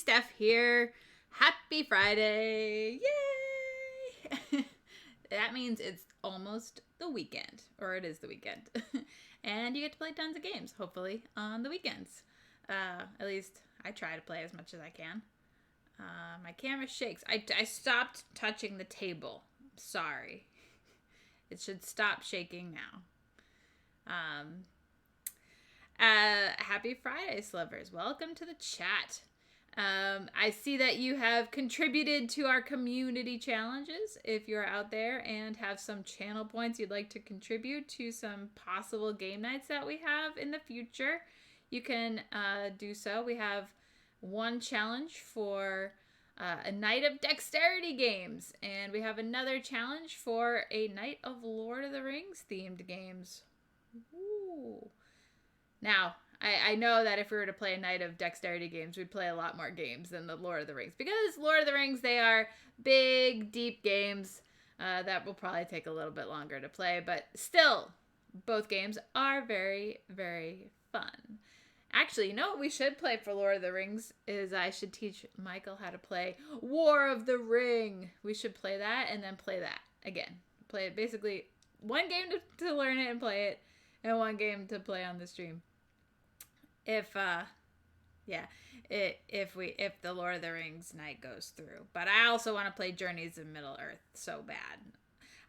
Steph here. Happy Friday. Yay! That means it's almost the weekend, or it is the weekend. And you get to play tons of games, hopefully, on the weekends. At least I try to play as much as I can. My camera shakes. I stopped touching the table. Sorry. It should stop shaking now. Happy Friday, Slivers. Welcome to the chat. I see that you have contributed to our community challenges. If you're out there and have some channel points you'd like to contribute to some possible game nights that we have in the future, you can do so. We have one challenge for a night of dexterity games, and we have another challenge for a night of Lord of the Rings themed games. Ooh. Now, I know that if we were to play a night of dexterity games, we'd play a lot more games than the Lord of the Rings. Because Lord of the Rings, they are big, deep games that will probably take a little bit longer to play. But still, both games are very, very fun. Actually, you know what we should play for Lord of the Rings is I should teach Michael how to play War of the Ring. We should play that and then play that again. Play it basically one game to learn it and play it, and one game to play on the stream. If the Lord of the Rings night goes through. But I also want to play Journeys of Middle-earth so bad.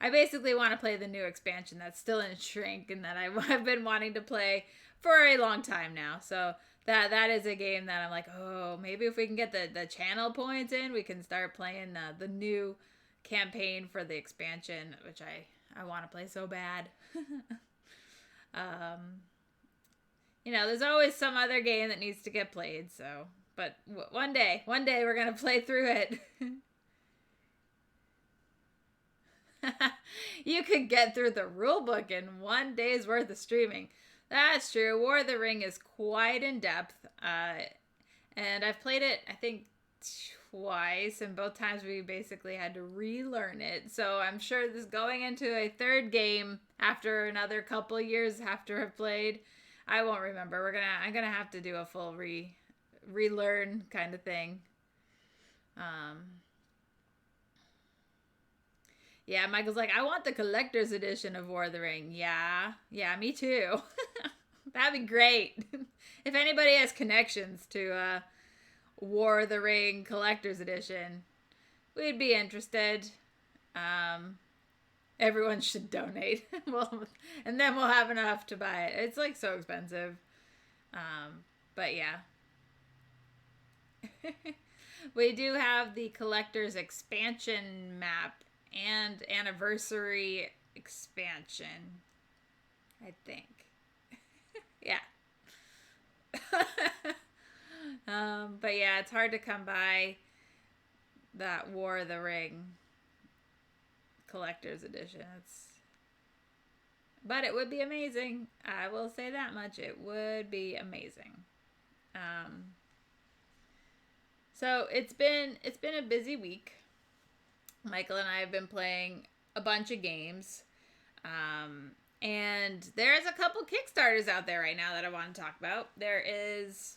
I basically want to play the new expansion that's still in Shrink and that I've been wanting to play for a long time now. So that is a game that I'm like, oh, maybe if we can get the channel points in, we can start playing the new campaign for the expansion, which I want to play so bad. You know, there's always some other game that needs to get played, so... But one day we're going to play through it. You could get through the rulebook in one day's worth of streaming. That's true. War of the Ring is quite in-depth. And I've played it, I think, twice, and both times we basically had to relearn it. So I'm sure this going into a third game after another couple years after I've played... I won't remember. I'm gonna have to do a full relearn kind of thing. Yeah, Michael's like, I want the collector's edition of War of the Ring. Yeah, me too. That'd be great. If anybody has connections to War of the Ring collector's edition, we'd be interested. Everyone should donate. And then we'll have enough to buy it. It's like so expensive. But yeah. We do have the collector's expansion map and anniversary expansion, I think. Yeah. But yeah, it's hard to come by that War of the Ring collector's edition. But it would be amazing. I will say that much. It would be amazing. So it's been a busy week. Michael and I have been playing a bunch of games. And there's a couple Kickstarters out there right now that I want to talk about. There is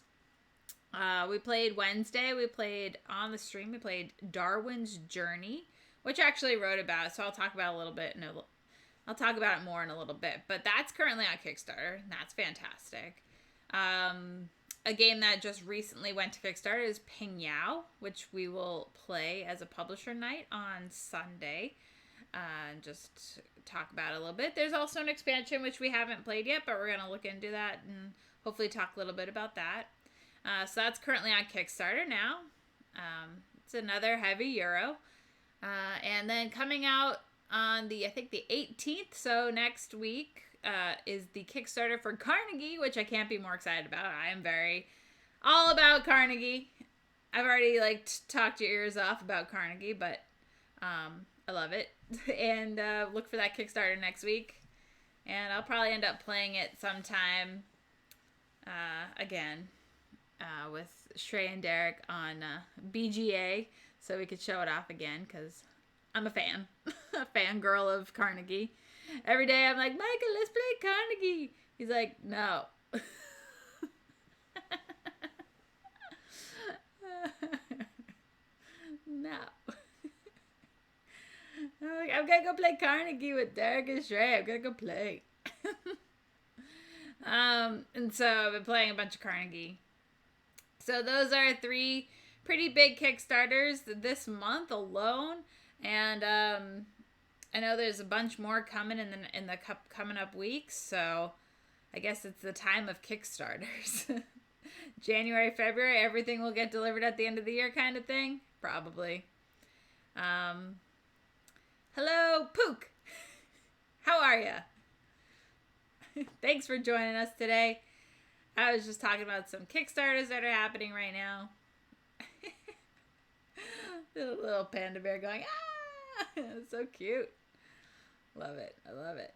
we played Wednesday. We played on the stream. We played Darwin's Journey, which I actually wrote about, so I'll talk about it a little bit. I'll talk about it more in a little bit. But that's currently on Kickstarter, and that's fantastic. A game that just recently went to Kickstarter is Ping Yao, which we will play as a publisher night on Sunday. And just talk about it a little bit. There's also an expansion, which we haven't played yet, but we're going to look into that and hopefully talk a little bit about that. So that's currently on Kickstarter now. It's another heavy euro. And then coming out on I think the 18th, so next week, is the Kickstarter for Carnegie, which I can't be more excited about. I am all about Carnegie. I've already talked your ears off about Carnegie, but I love it. And look for that Kickstarter next week. And I'll probably end up playing it sometime again with Shrey and Derek on BGA, so we could show it off again, because I'm a fan. A fangirl of Carnegie. Every day I'm like, Michael, let's play Carnegie. He's like, no. No. I'm gonna go play Carnegie with Derek and Shrey. I'm gonna go play. And so I've been playing a bunch of Carnegie. So those are 3 pretty big Kickstarters this month alone, and I know there's a bunch more coming in the coming up weeks. So I guess it's the time of Kickstarters. January, February, everything will get delivered at the end of the year, kind of thing. Probably. Hello, Pook. How are ya? Thanks for joining us today. I was just talking about some Kickstarters that are happening right now. The little panda bear going, ah! It's so cute. Love it. I love it.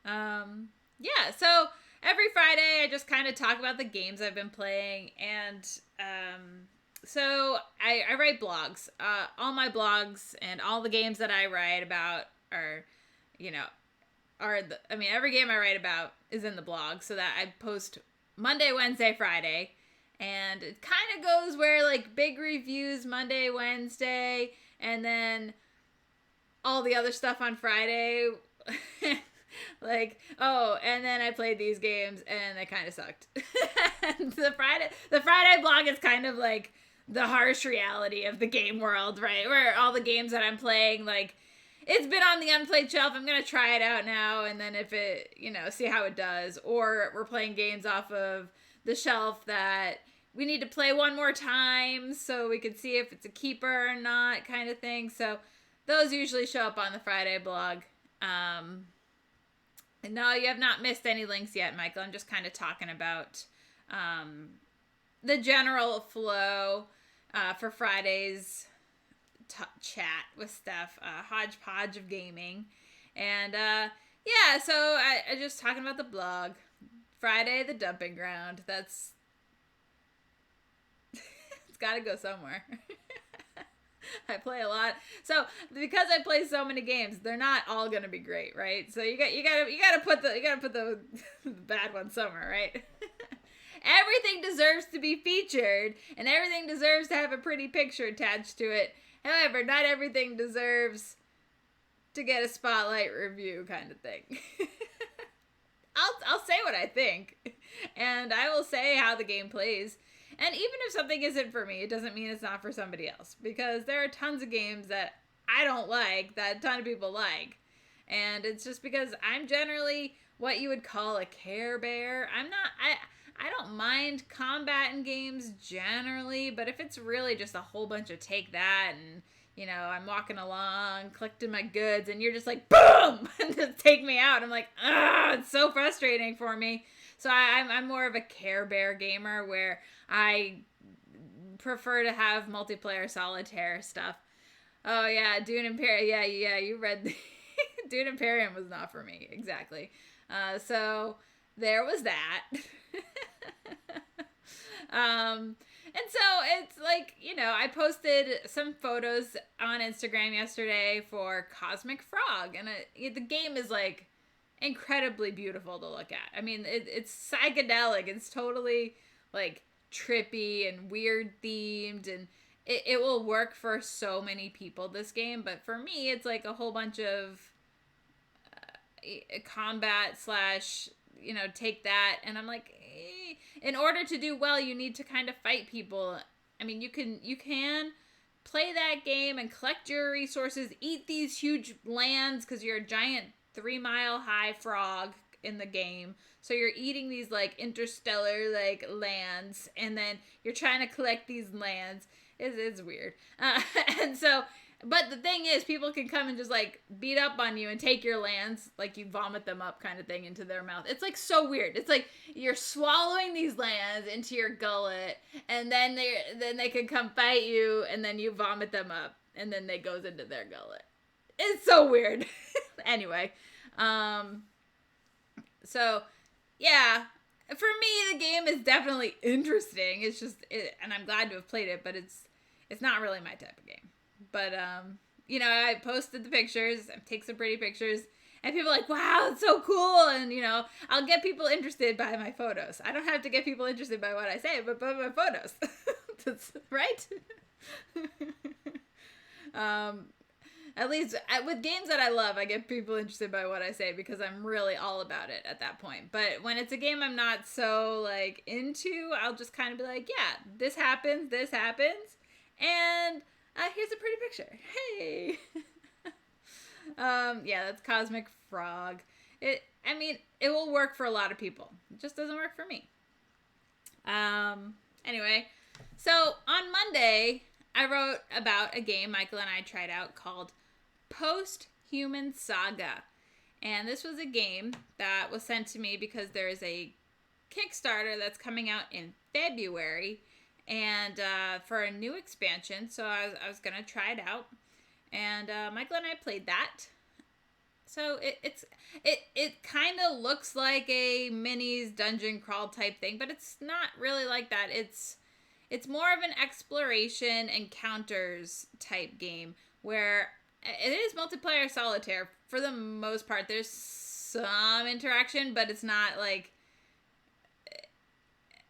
Yeah, so every Friday I just kind of talk about the games I've been playing, and so I write blogs. All my blogs and all the games that I write about are, every game I write about is in the blog, so that I post Monday, Wednesday, Friday, and it kind of goes where, like, big reviews Monday, Wednesday, and then all the other stuff on Friday. Like, oh, and then I played these games and they kind of sucked. And the Friday blog is kind of like the harsh reality of the game world, right? Where all the games that I'm playing, like, it's been on the unplayed shelf. I'm going to try it out now. And then if it, see how it does. Or we're playing games off of the shelf that we need to play one more time so we can see if it's a keeper or not, kind of thing. So those usually show up on the Friday blog. No, you have not missed any links yet, Michael. I'm just kind of talking about the general flow for Friday's chat with Steph, Hodgepodge of Gaming. And yeah, so I just talking about the blog. Friday, the dumping ground. It's got to go somewhere. I play a lot. So because I play so many games, they're not all gonna be great, right? So you gotta put the bad one somewhere, right? Everything deserves to be featured, and everything deserves to have a pretty picture attached to it. However, not everything deserves to get a spotlight review, kind of thing. I'll say what I think, and I will say how the game plays. And even if something isn't for me, it doesn't mean it's not for somebody else. Because there are tons of games that I don't like that a ton of people like. And it's just because I'm generally what you would call a Care Bear. I don't mind combat in games generally. But if it's really just a whole bunch of take that and, I'm walking along, collecting my goods, and you're just like, boom! And just take me out. I'm like, it's so frustrating for me. So I'm more of a Care Bear gamer where I prefer to have multiplayer solitaire stuff. Oh yeah, Dune Imperium. Yeah, you read Dune Imperium was not for me, exactly. So there was that. And so it's like, I posted some photos on Instagram yesterday for Cosmic Frog, and the game is like incredibly beautiful to look at. I mean, it's psychedelic. It's totally like trippy and weird themed, and it will work for so many people, this game. But for me, it's like a whole bunch of combat slash, take that. And I'm like, in order to do well, you need to kind of fight people. I mean, you can play that game and collect your resources, eat these huge lands because you're a giant 3-mile high frog in the game. So you're eating these like interstellar like lands, and then you're trying to collect these lands. It's weird. And so, but the thing is, people can come and just like beat up on you and take your lands, like you vomit them up kind of thing into their mouth. It's like so weird. It's like you're swallowing these lands into your gullet, and then they can come fight you, and then you vomit them up, and then they goes into their gullet. It's so weird. Anyway, so yeah, for me, the game is definitely interesting. It's just, and I'm glad to have played it, but it's not really my type of game. But, I posted the pictures, I take some pretty pictures, and people are like, wow, it's so cool. And, I'll get people interested by my photos. I don't have to get people interested by what I say, but by my photos. That's right. At least with games that I love, I get people interested by what I say because I'm really all about it at that point. But when it's a game I'm not so like into, I'll just kind of be like, yeah, this happens, and here's a pretty picture. Hey. Yeah, that's Cosmic Frog. It will work for a lot of people. It just doesn't work for me. Anyway, so on Monday, I wrote about a game Michael and I tried out called Post-Human Saga. And this was a game that was sent to me because there is a Kickstarter that's coming out in February and for a new expansion. So I was going to try it out. And Michael and I played that. So it kind of looks like a minis dungeon crawl type thing, but it's not really like that. It's more of an exploration encounters type game where it is multiplayer solitaire for the most part. There's some interaction, but it's not like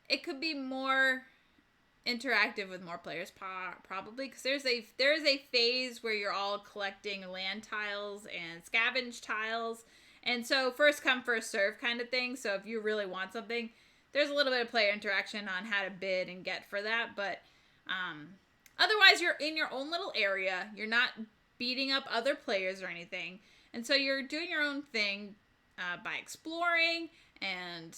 it could be more interactive with more players probably because there is a phase where you're all collecting land tiles and scavenge tiles, and so first come first serve kind of thing. So if you really want something, there's a little bit of player interaction on how to bid and get for that, but otherwise you're in your own little area. You're not beating up other players or anything, and so you're doing your own thing by exploring and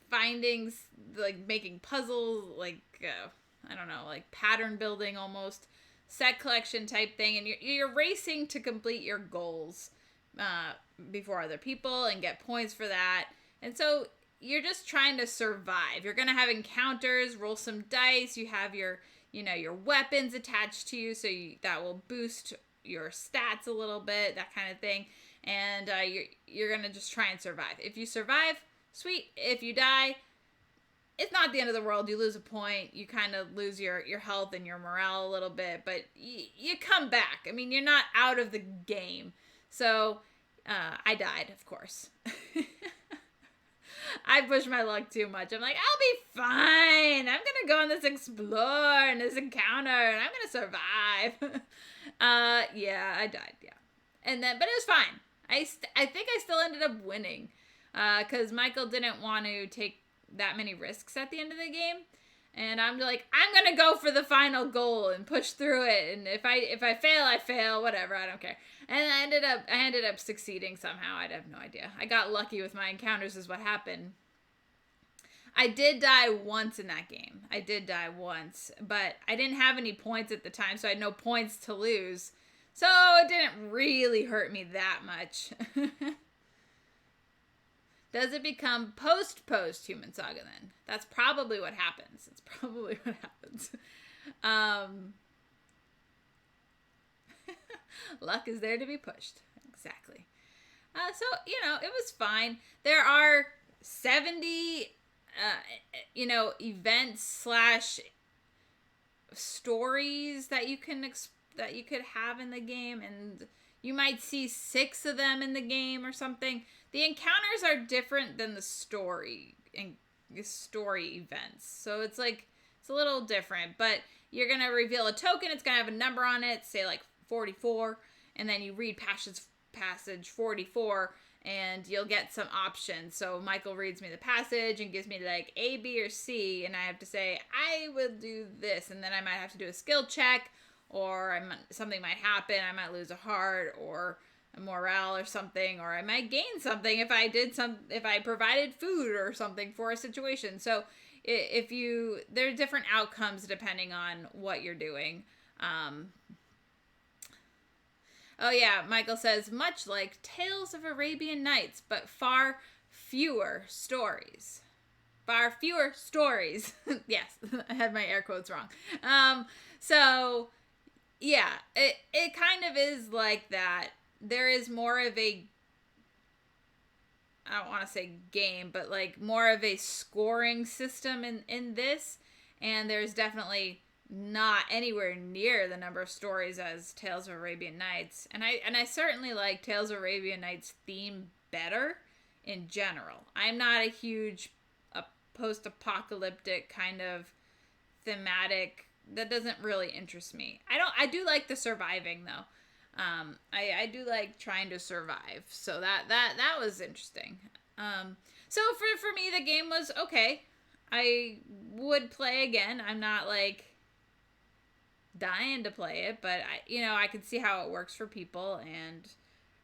finding, like making puzzles, like I don't know, like pattern building almost, set collection type thing, and you're racing to complete your goals before other people and get points for that. And so you're just trying to survive. You're gonna have encounters, roll some dice. You have your weapons attached to you, so that will boost your stats a little bit, that kind of thing. And you're gonna just try and survive. If you survive, sweet. If you die, it's not the end of the world. You lose a point. You kind of lose your health and your morale a little bit, but you come back. I mean, you're not out of the game. So I died, of course. I pushed my luck too much. I'm like, I'll be fine. I'm going to go on this explore and this encounter, and I'm going to survive. Yeah, I died, yeah. But it was fine. I think I still ended up winning because Michael didn't want to take that many risks at the end of the game. And I'm like, I'm going to go for the final goal and push through it. And if I fail, I fail, whatever. I don't care. And I ended up succeeding somehow. I have no idea. I got lucky with my encounters is what happened. I did die once in that game. But I didn't have any points at the time, so I had no points to lose. So it didn't really hurt me that much. Does it become post-human saga then? That's probably what happens. Luck is there to be pushed. Exactly. So, it was fine. There are 70, events / stories that you could have in the game, and you might see 6 of them in the game or something. The encounters are different than the story events. So it's a little different, but you're going to reveal a token. It's going to have a number on it, say like 44, and then you read passage 44, and you'll get some options. So Michael reads me the passage and gives me like A, B, or C, and I have to say, I will do this, and then I might have to do a skill check, or something might happen. I might lose a heart or a morale or something, or I might gain something if I provided food or something for a situation. So there are different outcomes depending on what you're doing. Oh yeah, Michael says, much like Tales of Arabian Nights, but far fewer stories. Far fewer stories. Yes, I had my air quotes wrong. So yeah, it kind of is like that. There is more of a, I don't want to say game, but like more of a scoring system in this. And there's definitely not anywhere near the number of stories as Tales of Arabian Nights. And I certainly like Tales of Arabian Nights theme better in general. I'm not a huge post-apocalyptic kind of thematic, that doesn't really interest me. I do like the surviving though. I do like trying to survive. So that was interesting. So for me, the game was okay. I would play again. I'm not like dying to play it, but I can see how it works for people, and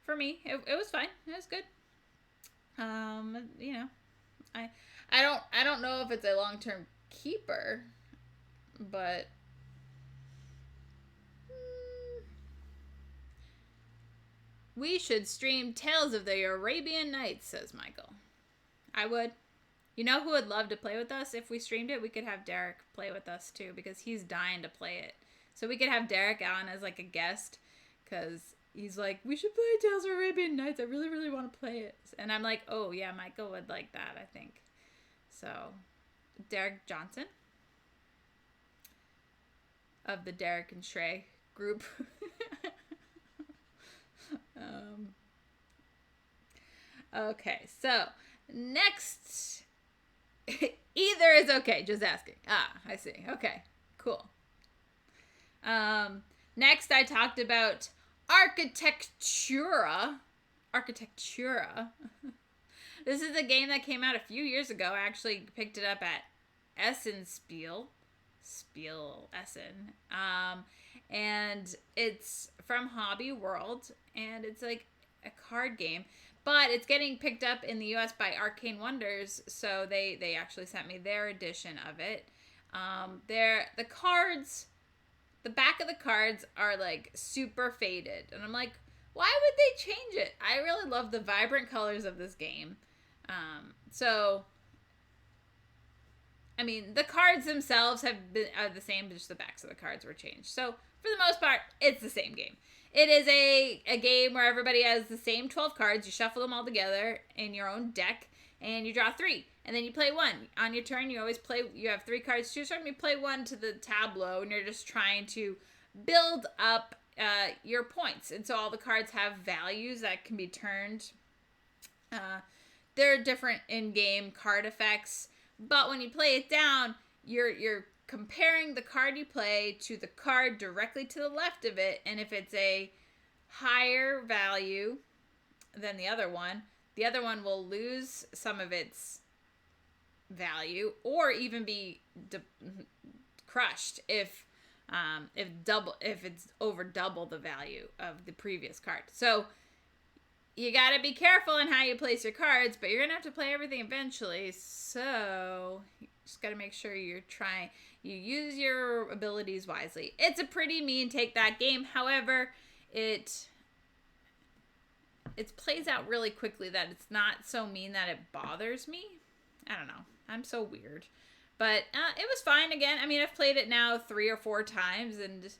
for me, it was fine. It was good. I don't know if it's a long-term keeper, but we should stream Tales of the Arabian Nights, says Michael. I would. You know who would love to play with us if we streamed it? We could have Derek play with us too, because he's dying to play it. So we could have Derek on as like a guest, because he's like, we should play Tales of Arabian Nights. I really, really want to play it. And I'm like, oh yeah, Michael would like that, I think. So, Derek Johnson of the Derek and Shrey group. Okay, so next, either is okay, just asking. I see. Okay, cool. Next I talked about Architectura. This is a game that came out a few years ago. I actually picked it up at Essenspiel. Essen. And it's from Hobby World, and it's like a card game, but it's getting picked up in the US by Arcane Wonders, so they actually sent me their edition of it. The cards, the back of the cards are like super faded, and I'm like, why would they change it? I really love the vibrant colors of this game. So I mean, the cards themselves are the same, but just the backs of the cards were changed. So for the most part, it's the same game. It is a game where everybody has the same 12 cards. You shuffle them all together in your own deck, and you draw 3. And then you play 1. On your turn, you have 3 cards to choose from. You play 1 to the tableau, and you're just trying to build up your points. And so all the cards have values that can be turned. There are different in-game card effects, but when you play it down, you're comparing the card you play to the card directly to the left of it, and if it's a higher value than the other one will lose some of its value, or even be crushed if it's over double the value of the previous card. So you gotta be careful in how you place your cards, but you're gonna have to play everything eventually, so you just gotta make sure you use your abilities wisely. It's a pretty mean take that game. However, it plays out really quickly that it's not so mean that it bothers me. I don't know. I'm so weird. But it was fine again. I mean, I've played it now 3 or 4 times, and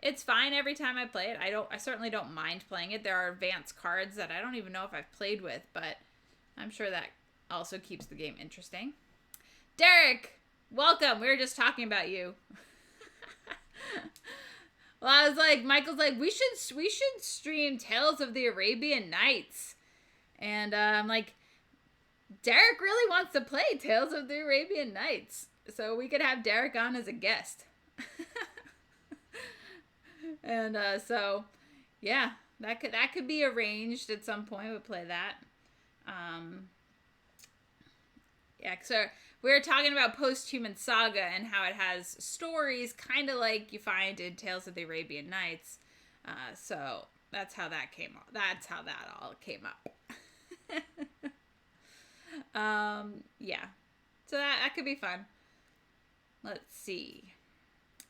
it's fine every time I play it. I certainly don't mind playing it. There are advanced cards that I don't even know if I've played with, but I'm sure that also keeps the game interesting. Derek, welcome. We were just talking about you. Well, I was like, Michael's like, we should stream Tales of the Arabian Nights. And I'm like, Derek really wants to play Tales of the Arabian Nights, so we could have Derek on as a guest. And so yeah, that could be arranged at some point. We'll play that. Yeah, so we were talking about Post-Human Saga and how it has stories kind of like you find in Tales of the Arabian Nights. So that's how that came up. That's how that all came up. Yeah. So that could be fun. Let's see.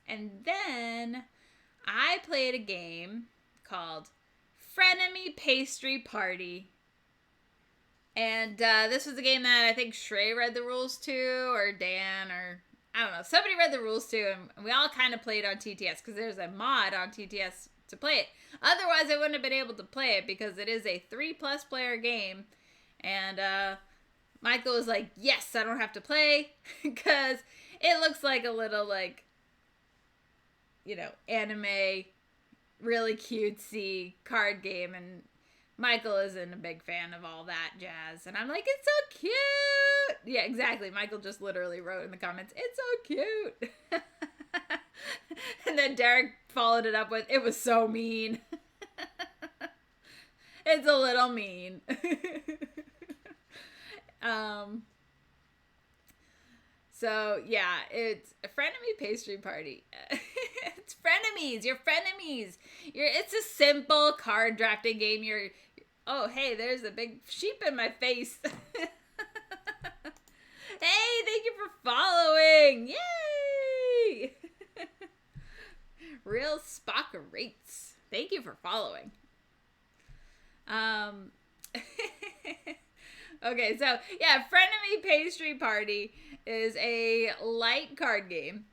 And then I played a game called Frenemy Pastry Party. And this was a game that I think Shrey read the rules to, or Dan, or I don't know. Somebody read the rules to, and we all kind of played on TTS, because there's a mod on TTS to play it. Otherwise, I wouldn't have been able to play it, because it is a 3+ player game. And Michael was like, yes, I don't have to play, because it looks like a little, like, you know, anime, really cutesy card game, and Michael isn't a big fan of all that jazz, and I'm like, it's so cute! Yeah, exactly. Michael just literally wrote in the comments, it's so cute! And then Derek followed it up with, it was so mean. It's a little mean. So yeah, it's a frenemy pastry party. It's frenemies. You're frenemies. It's a simple card drafting game. Oh, hey, there's a big sheep in my face. Hey, thank you for following. Yay! Real Spockerates. Thank you for following. Okay, so yeah, Frenemy Pastry Party is a light card game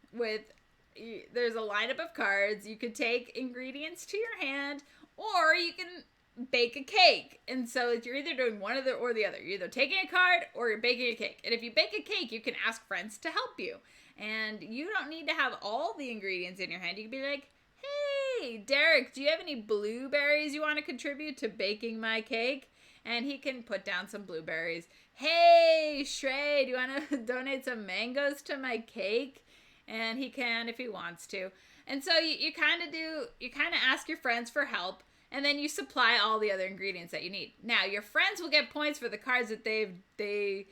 there's a lineup of cards. You could take ingredients to your hand, or you can bake a cake. And so you're either doing one or the other. You're either taking a card or you're baking a cake. And if you bake a cake, you can ask friends to help you. And you don't need to have all the ingredients in your hand. You can be like, hey, Derek, do you have any blueberries you want to contribute to baking my cake? And he can put down some blueberries. Hey, Shrey, do you want to donate some mangoes to my cake? And he can if he wants to. And so you kind of ask your friends for help, and then you supply all the other ingredients that you need. Now, your friends will get points for the cards that they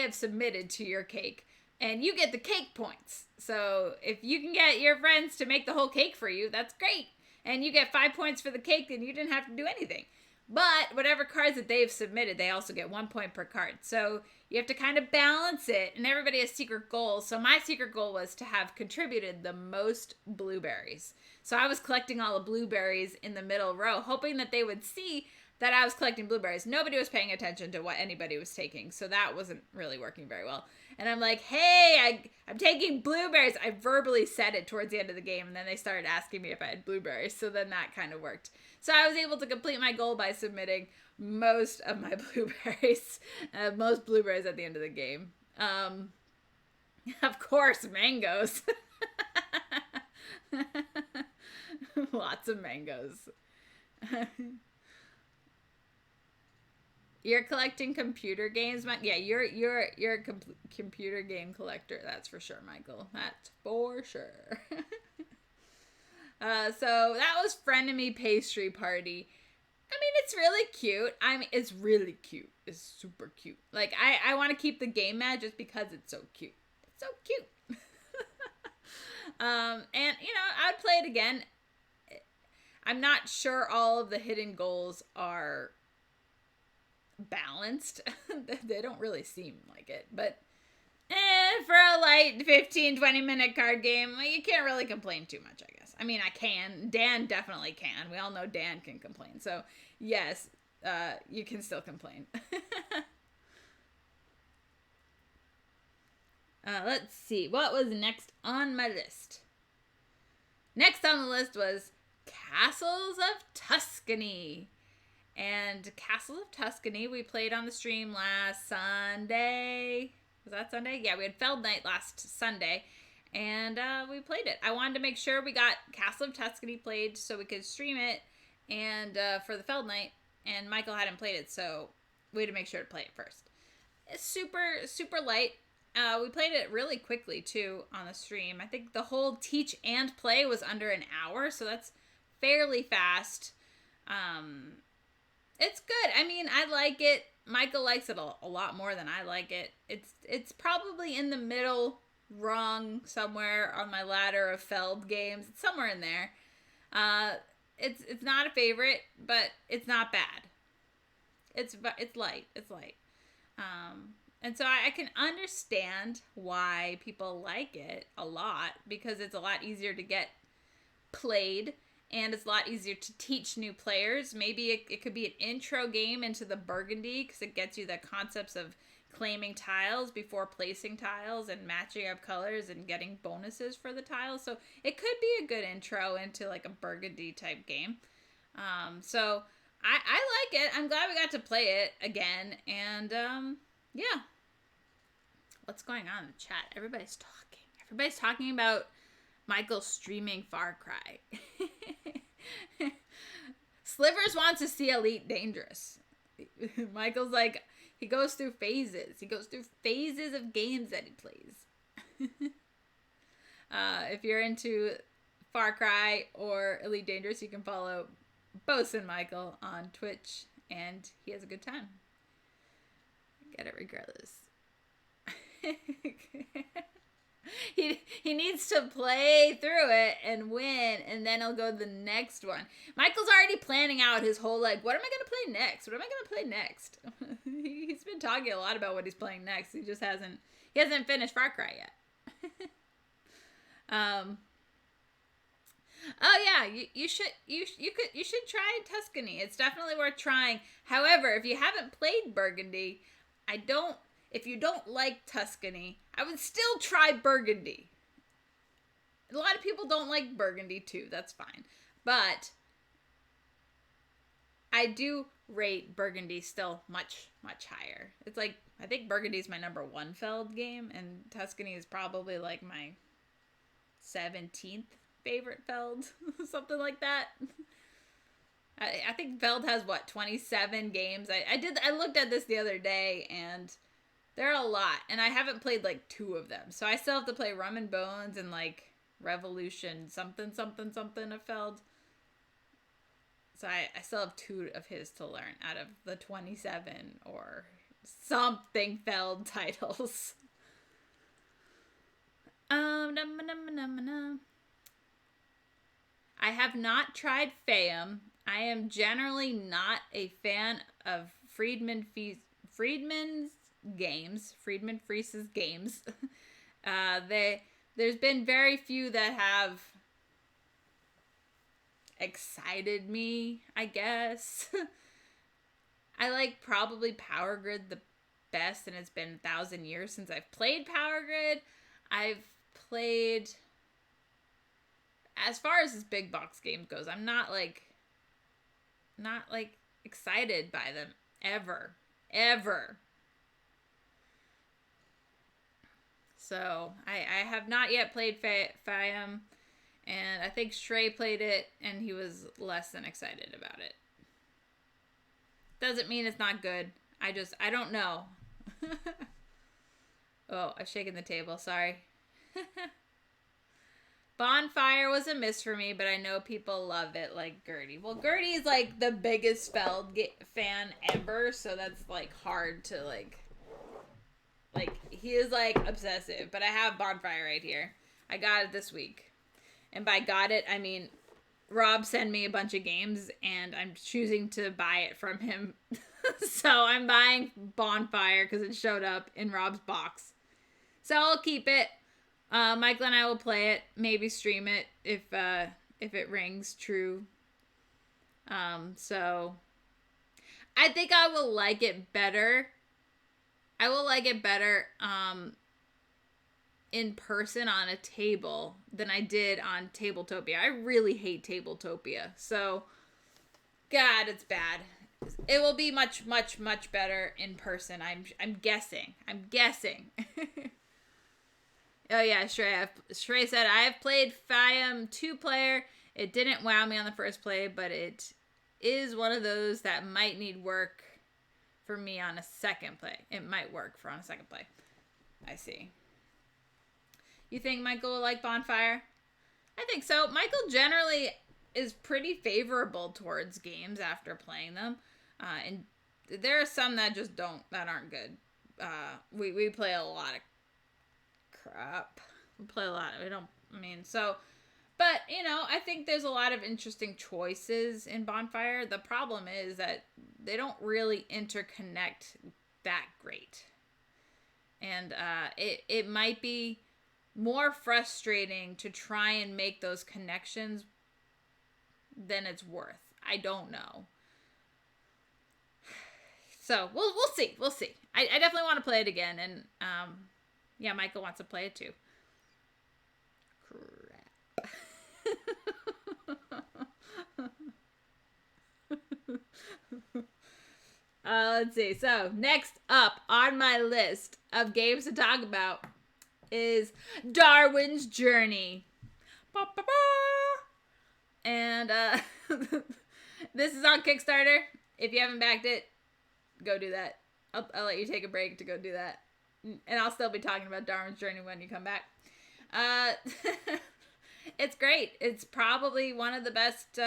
have submitted to your cake, and you get the cake points. So if you can get your friends to make the whole cake for you, that's great. And you get 5 points for the cake, then you didn't have to do anything. But whatever cards that they've submitted, they also get 1 point per card. So you have to kind of balance it, and everybody has secret goals. So my secret goal was to have contributed the most blueberries. So I was collecting all the blueberries in the middle row, hoping that they would see that I was collecting blueberries. Nobody was paying attention to what anybody was taking, so that wasn't really working very well. And I'm like, hey, I'm taking blueberries. I verbally said it towards the end of the game, and then they started asking me if I had blueberries, so then that kind of worked. So I was able to complete my goal by submitting most of my blueberries, most blueberries at the end of the game. Of course, mangoes. Lots of mangoes. You're collecting computer games, yeah. You're a computer game collector. That's for sure, Michael. That's for sure. So that was Frenemy Pastry Party. I mean, it's really cute. It's really cute. It's super cute. Like, I want to keep the game mad just because it's so cute. It's so cute. And, I'd play it again. I'm not sure all of the hidden goals are balanced. They don't really seem like it. But, for a light 15-20 minute card game, you can't really complain too much, I guess. I mean, I can. Dan definitely can. We all know Dan can complain. So, yes, you can still complain. Let's see. What was next on my list? Next on the list was Castles of Tuscany. And Castles of Tuscany, we played on the stream last Sunday. Was that Sunday? Yeah, we had Feld Night last Sunday. And we played it. I wanted to make sure we got Castle of Tuscany played so we could stream it and for the Feld Night. And Michael hadn't played it, so we had to make sure to play it first. It's super, super light. We played it really quickly, too, on the stream. I think the whole teach and play was under an hour, so that's fairly fast. It's good. I mean, I like it. Michael likes it a lot more than I like it. It's probably in the middle rung somewhere on my ladder of Feld games. It's somewhere in there. It's not a favorite, but it's not bad. It's light. It's light. And so I can understand why people like it a lot, because it's a lot easier to get played and it's a lot easier to teach new players. Maybe it could be an intro game into the Burgundy because it gets you the concepts of claiming tiles before placing tiles and matching up colors and getting bonuses for the tiles. So it could be a good intro into like a Burgundy type game. So I like it. I'm glad we got to play it again. And yeah. What's going on in the chat? Everybody's talking. Everybody's talking about Michael streaming Far Cry. Slivers wants to see Elite Dangerous. Michael's like, he goes through phases. He goes through phases of games that he plays. If you're into Far Cry or Elite Dangerous, you can follow Bosun Michael on Twitch, and he has a good time. Get it regardless. He needs to play through it and win, and then he'll go to the next one. Michael's already planning out his whole, like, what am I going to play next? What am I going to play next? He's been talking a lot about what he's playing next. He hasn't finished Far Cry yet. Oh yeah, you should try Tuscany. It's definitely worth trying. However, if you haven't played Burgundy, if you don't like Tuscany, I would still try Burgundy. A lot of people don't like Burgundy too. That's fine. But I do rate Burgundy still much, much higher. It's like, I think Burgundy is my number 1 Feld game, and Tuscany is probably like my 17th favorite Feld. Something like that. I think Feld has, 27 games? I looked at this the other day, and there are a lot, and I haven't played, 2 of them. So I still have to play Rum and Bones and, Revolution something of Feld. So I still have 2 of his to learn out of the 27 or something Feld titles. I have not tried Fayum. I am generally not a fan of Friedman Fries's games. There's been very few that have excited me, I guess. I like probably Power Grid the best, and it's been 1,000 years since I've played Power Grid. I've played, as far as this big box game goes, I'm not excited by them ever. So I have not yet played Fayum, and I think Shrey played it, and he was less than excited about it. Doesn't mean it's not good. I don't know. Oh, I've shaken the table. Sorry. Bonfire was a miss for me, but I know people love it, like Gertie. Well, Gertie's the biggest Feld fan ever, so that's hard to he is obsessive. But I have Bonfire right here. I got it this week, and by got it I mean Rob sent me a bunch of games, and I'm choosing to buy it from him. So I'm buying Bonfire because it showed up in Rob's box. So I'll keep it. Michael and I will play it, maybe stream it if it rings true. So I think I will like it better. In person on a table than I did on Tabletopia. I really hate Tabletopia. So, God, it's bad. It will be much, much, much better in person. I'm guessing. Oh yeah, Shrey said, I have played Fayum 2-player. It didn't wow me on the first play, but it is one of those that might need work for me on a second play. It might work on a second play. I see. You think Michael will like Bonfire? I think so. Michael generally is pretty favorable towards games after playing them. And there are some that just aren't good. We play a lot of crap. But, I think there's a lot of interesting choices in Bonfire. The problem is that they don't really interconnect that great. And it might be more frustrating to try and make those connections than it's worth. I don't know. So, we'll see. I definitely want to play it again. And, yeah, Michael wants to play it too. Crap. Let's see. So, next up on my list of games to talk about is Darwin's Journey. And this is on Kickstarter. If you haven't backed it, go do that. I'll let you take a break to go do that. And I'll still be talking about Darwin's Journey when you come back. Uh, it's great. It's probably one of the best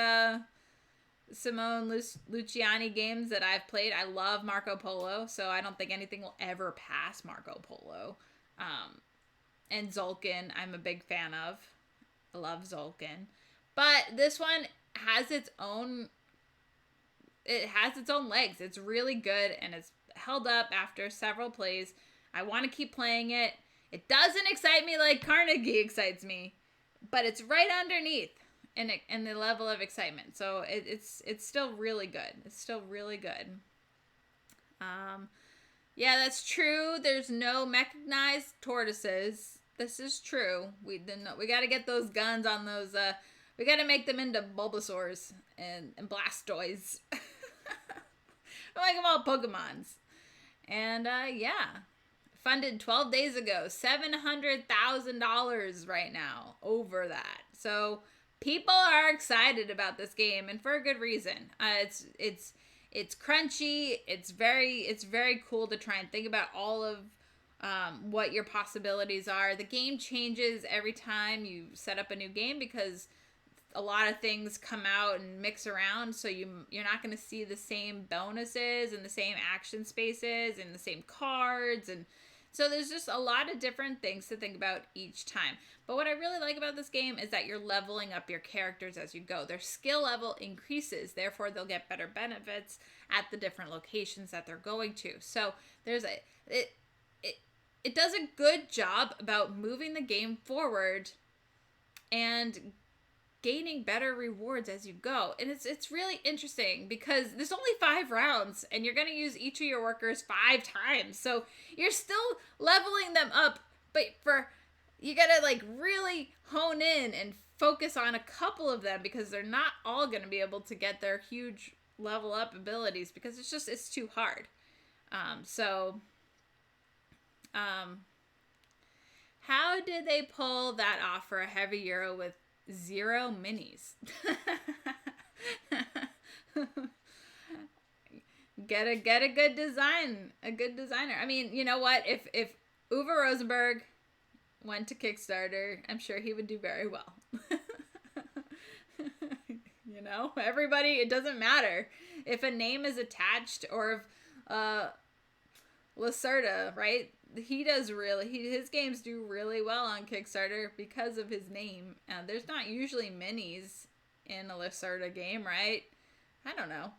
Simone Luciani games that I've played. I love Marco Polo, so I don't think anything will ever pass Marco Polo. And Tzolk'in, I'm a big fan of. I love Tzolk'in. But this one has its own legs. It's really good, and it's held up after several plays. I want to keep playing it. It doesn't excite me like Carnegie excites me, but it's right underneath in the level of excitement. So it's still really good. It's still really good. Yeah, that's true. There's no mechanized tortoises. This is true. We got to get those guns on those. We got to make them into Bulbasaurs and Blastoise. Like them all Pokemons. And yeah, funded 12 days ago, $700,000 right now over that. So people are excited about this game, and for a good reason. It's crunchy. It's very cool to try and think about all of what your possibilities are. The game changes every time you set up a new game because a lot of things come out and mix around, so you're not going to see the same bonuses and the same action spaces and the same cards, and so there's just a lot of different things to think about each time. But what I really like about this game is that you're leveling up your characters as you go. Their skill level increases, therefore they'll get better benefits at the different locations that they're going to. So it does a good job about moving the game forward and gaining better rewards as you go. And it's really interesting because there's only 5 rounds and you're going to use each of your workers 5 times. So you're still leveling them up, but you got to like really hone in and focus on a couple of them because they're not all going to be able to get their huge level up abilities because it's too hard. How did they pull that off for a heavy euro with 0 minis? Get a good design, a good designer. I mean, you know what? If Uwe Rosenberg went to Kickstarter, I'm sure he would do very well. You know, everybody, it doesn't matter if a name is attached or if Lacerda, right? His games do really well on Kickstarter because of his name. There's not usually minis in a Lacerda game, right? I don't know.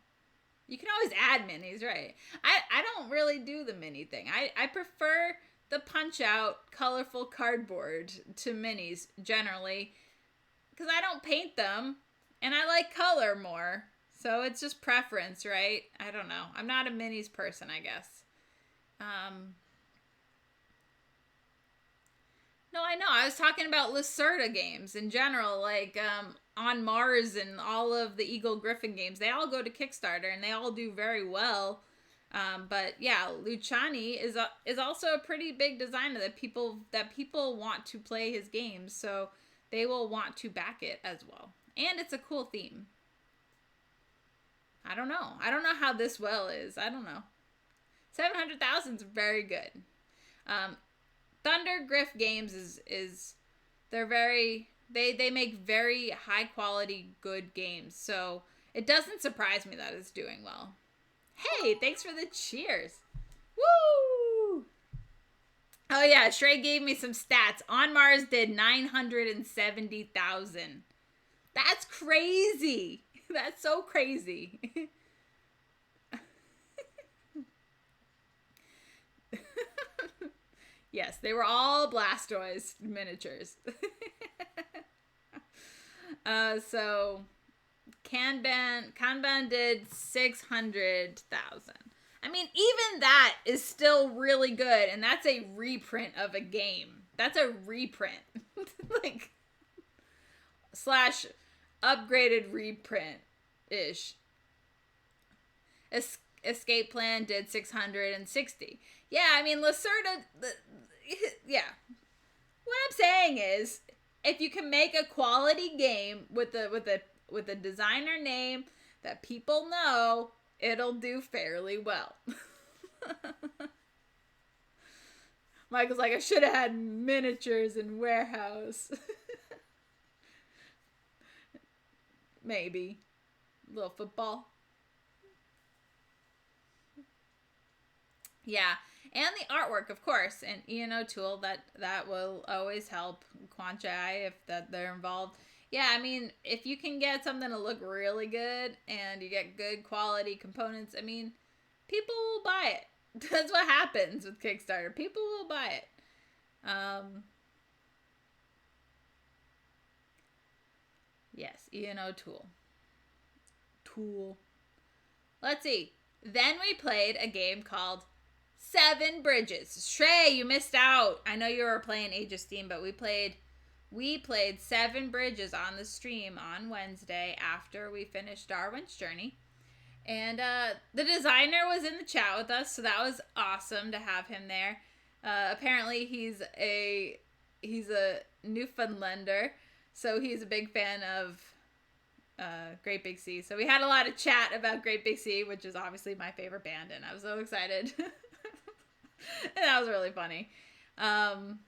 You can always add minis, right? I don't really do the mini thing. I prefer the punch out colorful cardboard to minis generally because I don't paint them and I like color more. So it's just preference, right? I don't know. I'm not a minis person, I guess. No, I know. I was talking about Lacerda games in general, like On Mars and all of the Eagle Griffin games. They all go to Kickstarter and they all do very well. But yeah, Luciani is also a pretty big designer that people want to play his games, so they will want to back it as well. And it's a cool theme. I don't know. I don't know how this well is. I don't know. 700,000 is very good. Thunder Griff Games is they're very they make very high quality good games. So it doesn't surprise me that it's doing well. Hey, thanks for the cheers. Woo! Oh yeah, Shrey gave me some stats. On Mars did 970,000. That's crazy. That's so crazy. Yes, they were all Blastoise miniatures. So Kanban did 600,000. I mean, even that is still really good, and that's a reprint of a game. That's a reprint. Like / upgraded reprint-ish. Escape Plan did 660. Yeah, I mean, Lacerda, yeah. What I'm saying is, if you can make a quality game with a designer name that people know, it'll do fairly well. Michael's like, I should have had miniatures in warehouse. Maybe. Little football. Yeah. And the artwork, of course. And Ian O'Toole, that will always help. Quanchai, if they're involved. Yeah, I mean, if you can get something to look really good and you get good quality components, I mean, people will buy it. That's what happens with Kickstarter. People will buy it. Yes, Ian O'Toole. Let's see. Then we played a game called Seven Bridges. Shrey, you missed out. I know you were playing Age of Steam, but we played Seven Bridges on the stream on Wednesday after we finished Darwin's Journey. And the designer was in the chat with us, so that was awesome to have him there. Apparently he's a Newfoundlander, so he's a big fan of Great Big Sea. So we had a lot of chat about Great Big Sea, which is obviously my favorite band, and I was so excited. And that was really funny. And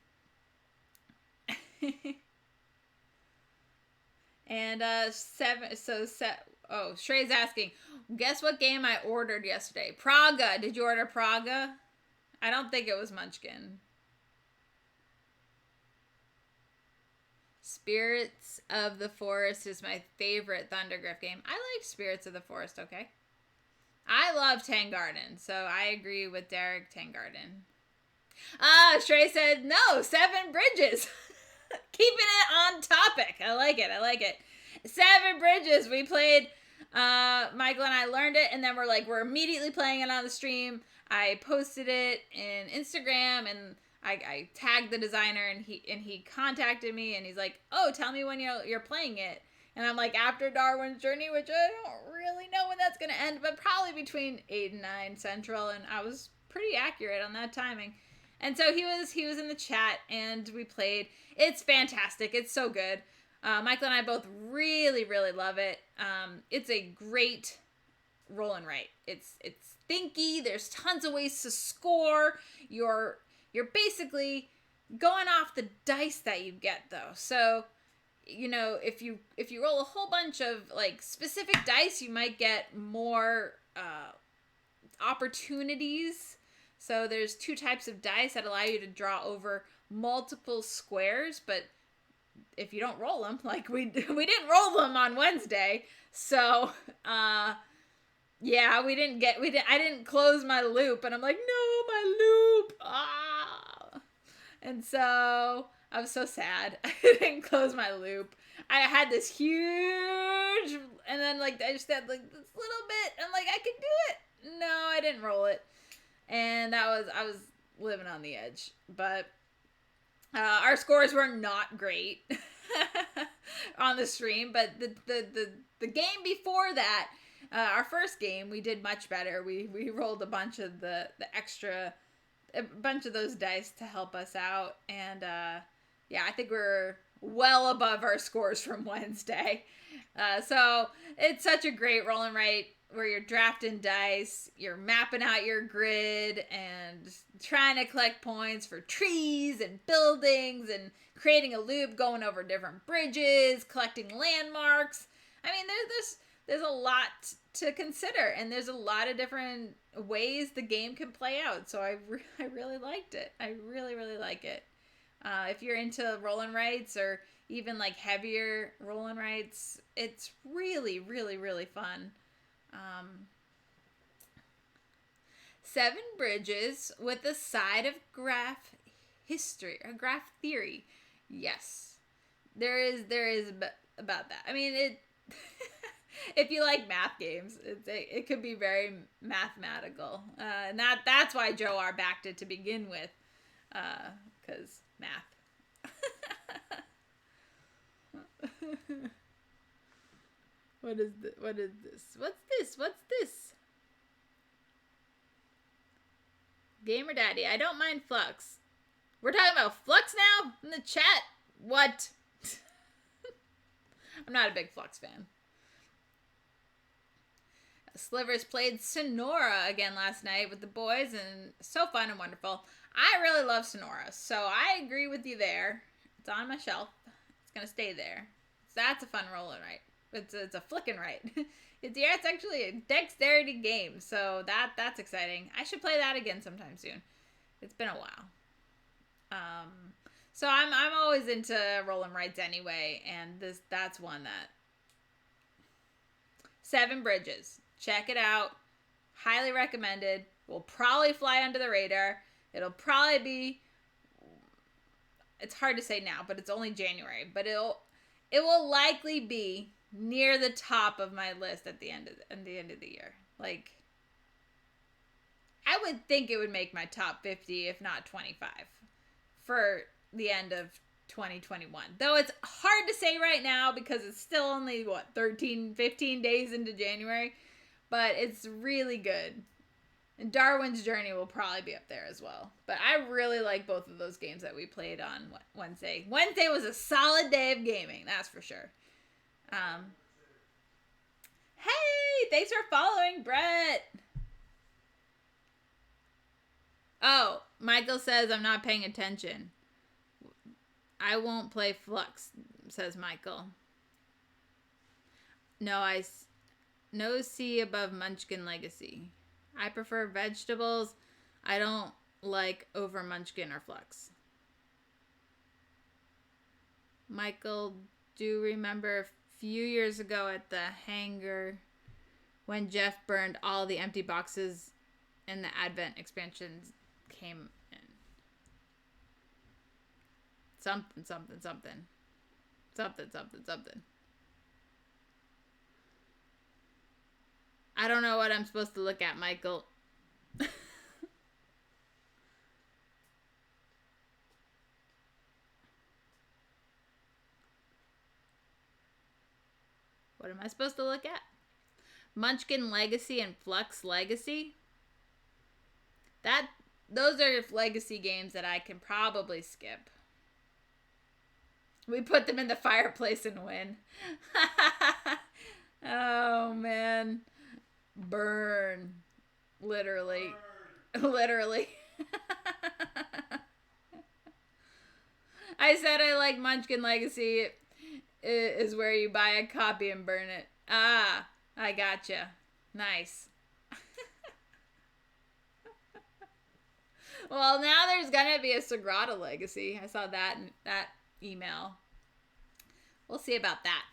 Shrey's asking, guess what game I ordered yesterday? Praga. Did you order Praga? I don't think it was Munchkin. Spirits of the Forest is my favorite Thundergriff game. I like Spirits of the Forest, okay? I love Tangarden, so I agree with Derek, Tangarden. Shrey said, no, Seven Bridges. Keeping it on topic. I like it. Seven Bridges. We played, Michael and I learned it, and then we're immediately playing it on the stream. I posted it in Instagram, and I tagged the designer, and he contacted me, and he's like, oh, tell me when you're playing it. And I'm like, after Darwin's Journey, which I don't really know when that's going to end, but probably between 8 and 9 Central, and I was pretty accurate on that timing. And so he was in the chat, and we played. It's fantastic. It's so good. Michael and I both really, really love it. It's a great roll and write. It's thinky. There's tons of ways to score. You're basically going off the dice that you get, though. So, if you roll a whole bunch of specific dice, you might get more opportunities. So there's 2 types of dice that allow you to draw over multiple squares, but if you don't roll them, we didn't roll them on Wednesday, so yeah, I didn't close my loop, and I'm like, no, my loop, and so I was so sad. I didn't close my loop. I had this huge, and then I just had this little bit. I'm like, I can do it. No, I didn't roll it, and I was living on the edge. But our scores were not great on the stream. But the game before that, our first game, we did much better. We rolled a bunch of a bunch of those dice to help us out, and yeah, I think we're well above our scores from Wednesday. So it's such a great roll and write where you're drafting dice, you're mapping out your grid and trying to collect points for trees and buildings and creating a loop, going over different bridges, collecting landmarks. I mean, there's a lot to consider, and there's a lot of different ways the game can play out. So I really liked it. I really, really like it. If you're into roll and writes or even heavier roll and writes, it's really, really, really fun. 7 Bridges with a side of graph history or graph theory. Yes, there is about that. I mean, it. If you like math games, it could be very mathematical, and that's why Joe R backed it to begin with, because math. What is this? What's this? Gamer Daddy, I don't mind Flux. We're talking about Flux now in the chat? What? I'm not a big Flux fan. Slivers played Sonora again last night with the boys, and so fun and wonderful. I really love Sonora, so I agree with you there. It's on my shelf. It's gonna stay there. So that's a fun roll and write. It's a flick and write. It's actually a dexterity game, so that's exciting. I should play that again sometime soon. It's been a while. So I'm always into roll and writes anyway, and that's one that. Seven Bridges. Check it out. Highly recommended. Will probably fly under the radar. It'll probably be. It's hard to say now, but it's only January. But it will likely be near the top of my list at the end of the year. Like, I would think it would make my top 50, if not 25, for the end of 2021. Though it's hard to say right now because it's still only, 15 days into January. But it's really good. And Darwin's Journey will probably be up there as well. But I really like both of those games that we played on Wednesday. Wednesday was a solid day of gaming, that's for sure. Hey, thanks for following, Brett. Oh, Michael says I'm not paying attention. I won't play Flux, says Michael. No C above Munchkin Legacy. I prefer vegetables. I don't like over Munchkin or Flux. Michael, do remember a few years ago at the hangar when Jeff burned all the empty boxes and the Advent expansions came in. Something. I don't know what I'm supposed to look at, Michael. What am I supposed to look at? Munchkin Legacy and Flux Legacy? Those are legacy games that I can probably skip. We put them in the fireplace and win. Oh, man. Burn. Literally. Burn. Literally. I said I like Munchkin Legacy is where you buy a copy and burn it. Ah, I gotcha. Nice. Well, now there's gonna be a Sagrada Legacy. I saw that email. We'll see about that.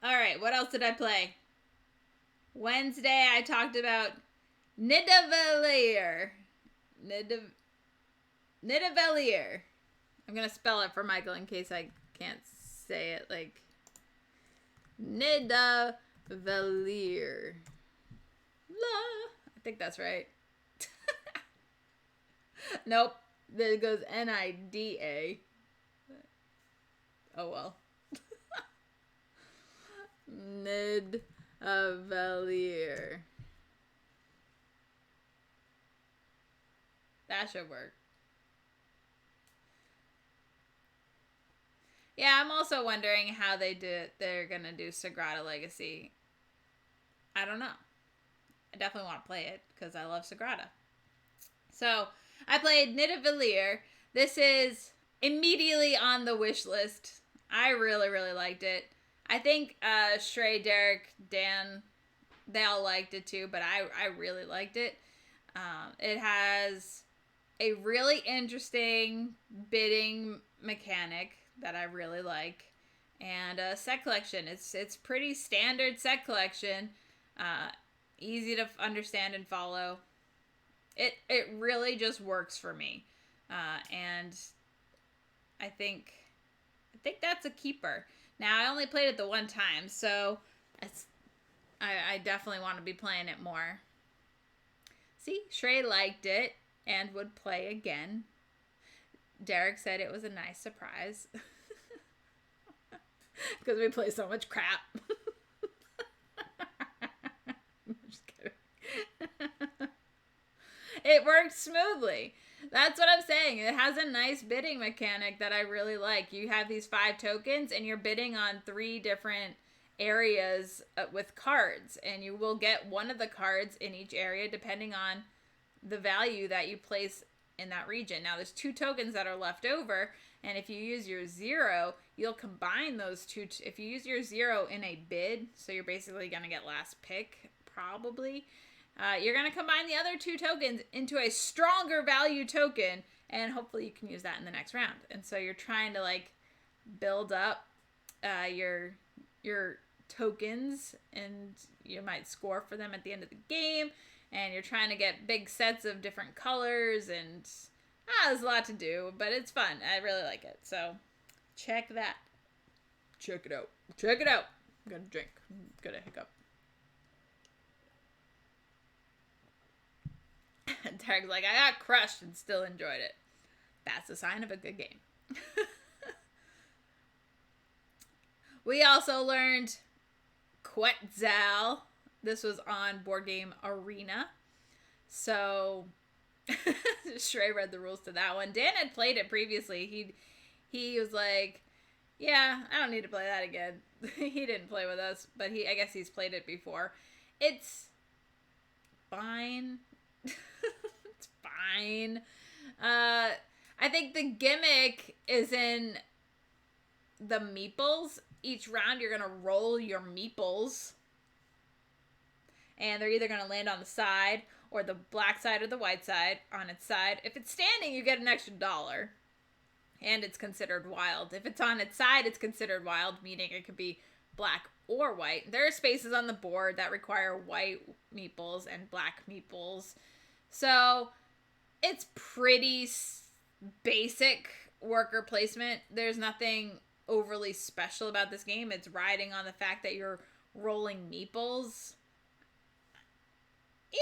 All right, what else did I play? Wednesday, I talked about Nidavellir. Nidavellir. I'm going to spell it for Michael in case I can't say it like Nidavellir. I think that's right. Nope. There goes Nida. Oh, well. Nidavellir. That should work. Yeah, I'm also wondering how they're gonna do Sagrada Legacy. I don't know. I definitely want to play it because I love Sagrada. So I played Nidavellir. This is immediately on the wish list. I really, really liked it. I think Shrey, Derek, Dan, they all liked it too, but I really liked it. It has a really interesting bidding mechanic that I really like, and a set collection. It's pretty standard set collection, easy to understand and follow. It really just works for me, and I think that's a keeper. Now, I only played it the one time, so I definitely want to be playing it more. See, Shrey liked it and would play again. Derek said it was a nice surprise. Because we play so much crap. I'm just kidding. It worked smoothly. That's what I'm saying. It has a nice bidding mechanic that I really like. You have these 5 tokens and you're bidding on 3 different areas with cards, and you will get one of the cards in each area depending on the value that you place in that region. Now there's 2 tokens that are left over, and if you use your 0, you'll combine those two. If you use your 0 in a bid, so you're basically going to get last pick, probably, you're going to combine the other 2 tokens into a stronger value token, and hopefully you can use that in the next round. And so you're trying to like build up your tokens, and you might score for them at the end of the game, and you're trying to get big sets of different colors, and there's a lot to do, but it's fun. I really like it. So check that. Check it out. Check it out. I'm gonna drink. I'm gonna hiccup. Derek's like, I got crushed and still enjoyed it. That's a sign of a good game. We also learned Quetzal. This was on Board Game Arena. So Shrey read the rules to that one. Dan had played it previously. He was like, yeah, I don't need to play that again. He didn't play with us, but I guess he's played it before. It's fine. It's fine. I think the gimmick is in the meeples. Each round you're going to roll your meeples, and they're either going to land on the side or the black side or the white side on its side. If it's standing, you get an extra $1, and it's considered wild. If it's on its side, it's considered wild, meaning it could be black or white. There are spaces on the board that require white meeples and black meeples. So it's pretty basic worker placement. There's nothing overly special about this game. It's riding on the fact that you're rolling meeples. Yeah.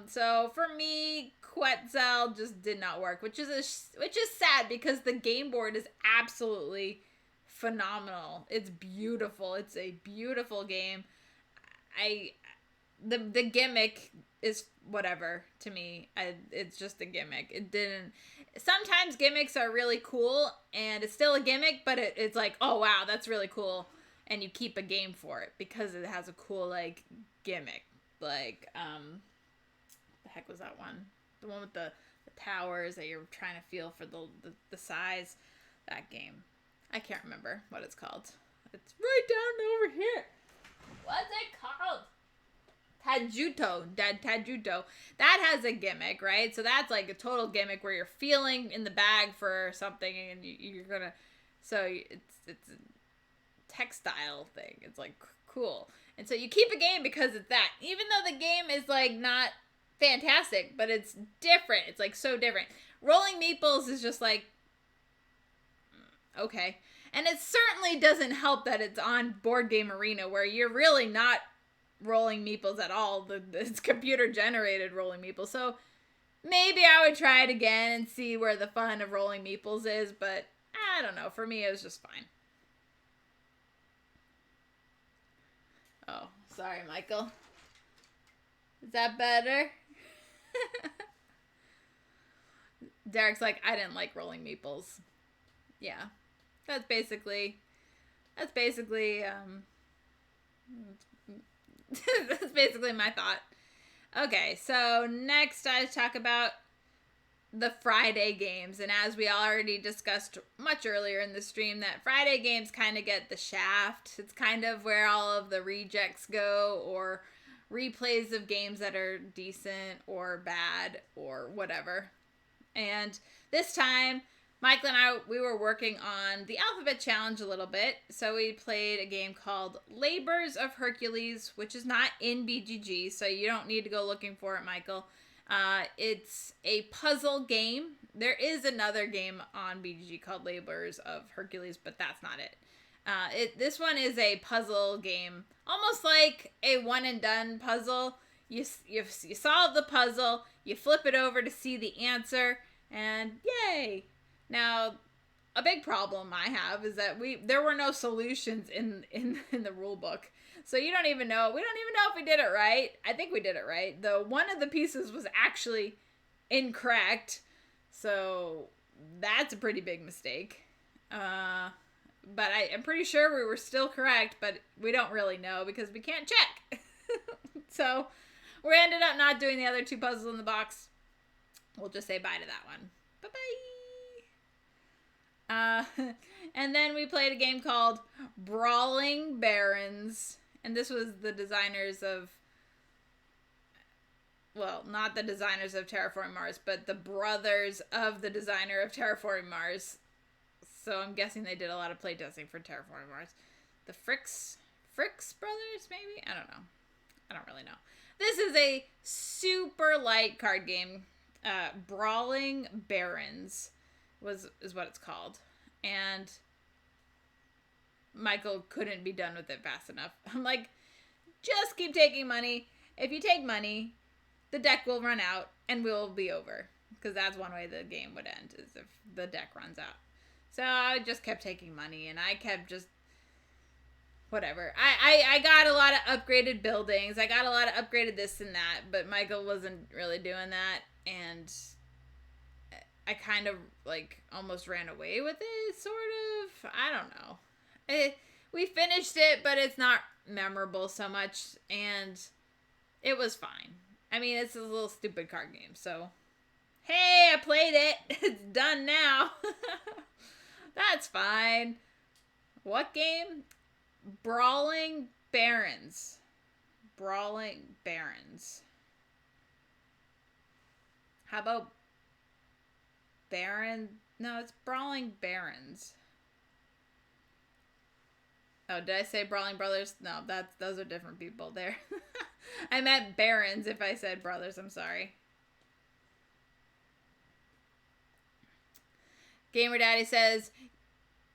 So for me, Quetzal just did not work, which is sad because the game board is absolutely phenomenal. It's beautiful. It's a beautiful game. The gimmick is whatever to me. It's just a gimmick. It didn't. Sometimes gimmicks are really cool, and it's still a gimmick, but it's like, oh wow, that's really cool, and you keep a game for it because it has a cool like gimmick. Like the heck was that one? The one with the towers that you're trying to feel for the size. That game. I can't remember what it's called. It's right down over here. What's it called? Tajuto. That has a gimmick, right? So that's like a total gimmick where you're feeling in the bag for something, and you're gonna. So it's a textile thing. It's like cool, and so you keep a game because it's that. Even though the game is like not fantastic, but it's different. It's like so different. Rolling meeples is just like okay, and it certainly doesn't help that it's on Board Game Arena where you're really not rolling meeples at all. It's computer generated rolling meeples. So maybe I would try it again and see where the fun of rolling meeples is, but I don't know. For me, it was just fine. Oh, sorry, Michael. Is that better? Derek's like, I didn't like rolling meeples. Yeah. That's basically that's basically my thought. Okay, so next I talk about the Friday games, and as we already discussed much earlier in the stream, that Friday games kind of get the shaft. It's kind of where all of the rejects go, or replays of games that are decent or bad or whatever. And this time, Michael and I, we were working on the Alphabet Challenge a little bit. So we played a game called Labors of Hercules, which is not in BGG, so you don't need to go looking for it, Michael. It's a puzzle game. There is another game on BGG called Labors of Hercules, but that's not it. This one is a puzzle game, almost like a one and done puzzle. You solve the puzzle, you flip it over to see the answer, and yay! Now, a big problem I have is that there were no solutions in the rule book. So we don't even know if we did it right. I think we did it right, though one of the pieces was actually incorrect. So that's a pretty big mistake. But I'm pretty sure we were still correct, but we don't really know because we can't check. So we ended up not doing the other 2 puzzles in the box. We'll just say bye to that one. Bye-bye. And then we played a game called Brawling Barons. And this was the designers of... Well, not the designers of Terraforming Mars, but the brothers of the designer of Terraforming Mars. So I'm guessing they did a lot of playtesting for Terraforming Mars. The Fricks brothers, maybe? I don't know. I don't really know. This is a super light card game. Brawling Barons is what it's called. And Michael couldn't be done with it fast enough. I'm like, just keep taking money. If you take money, the deck will run out and we'll be over. Because that's one way the game would end, is if the deck runs out. So I just kept taking money, and I kept just, whatever. I got a lot of upgraded buildings. I got a lot of upgraded this and that, but Michael wasn't really doing that, and I kind of, like, almost ran away with it, sort of. I don't know. We finished it, but it's not memorable so much, and it was fine. I mean, it's a little stupid card game, so, hey, I played it. It's done now. That's fine. What game? Brawling Barons. Brawling Barons. How about Baron? No, it's Brawling Barons. Oh, did I say Brawling Brothers? No, those are different people there. I meant Barons if I said brothers. I'm sorry. Gamer Daddy says,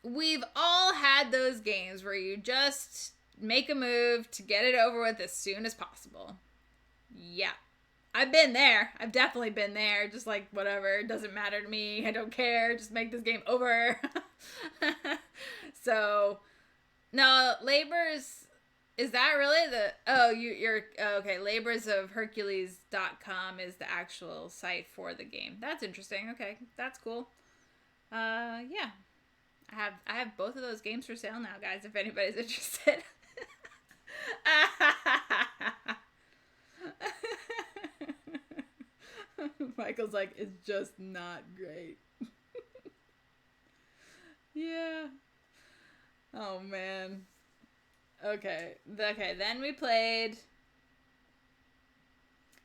we've all had those games where you just make a move to get it over with as soon as possible. Yeah. I've been there. I've definitely been there. Just like, whatever. It doesn't matter to me. I don't care. Just make this game over. So, no, Labors... Is that really the... Oh, you're... Okay, laborsofhercules.com is the actual site for the game. That's interesting. Okay, that's cool. Yeah. I have both of those games for sale now, guys, if anybody's interested. Michael's like, it's just not great. Yeah. Oh, man. Okay, then we played...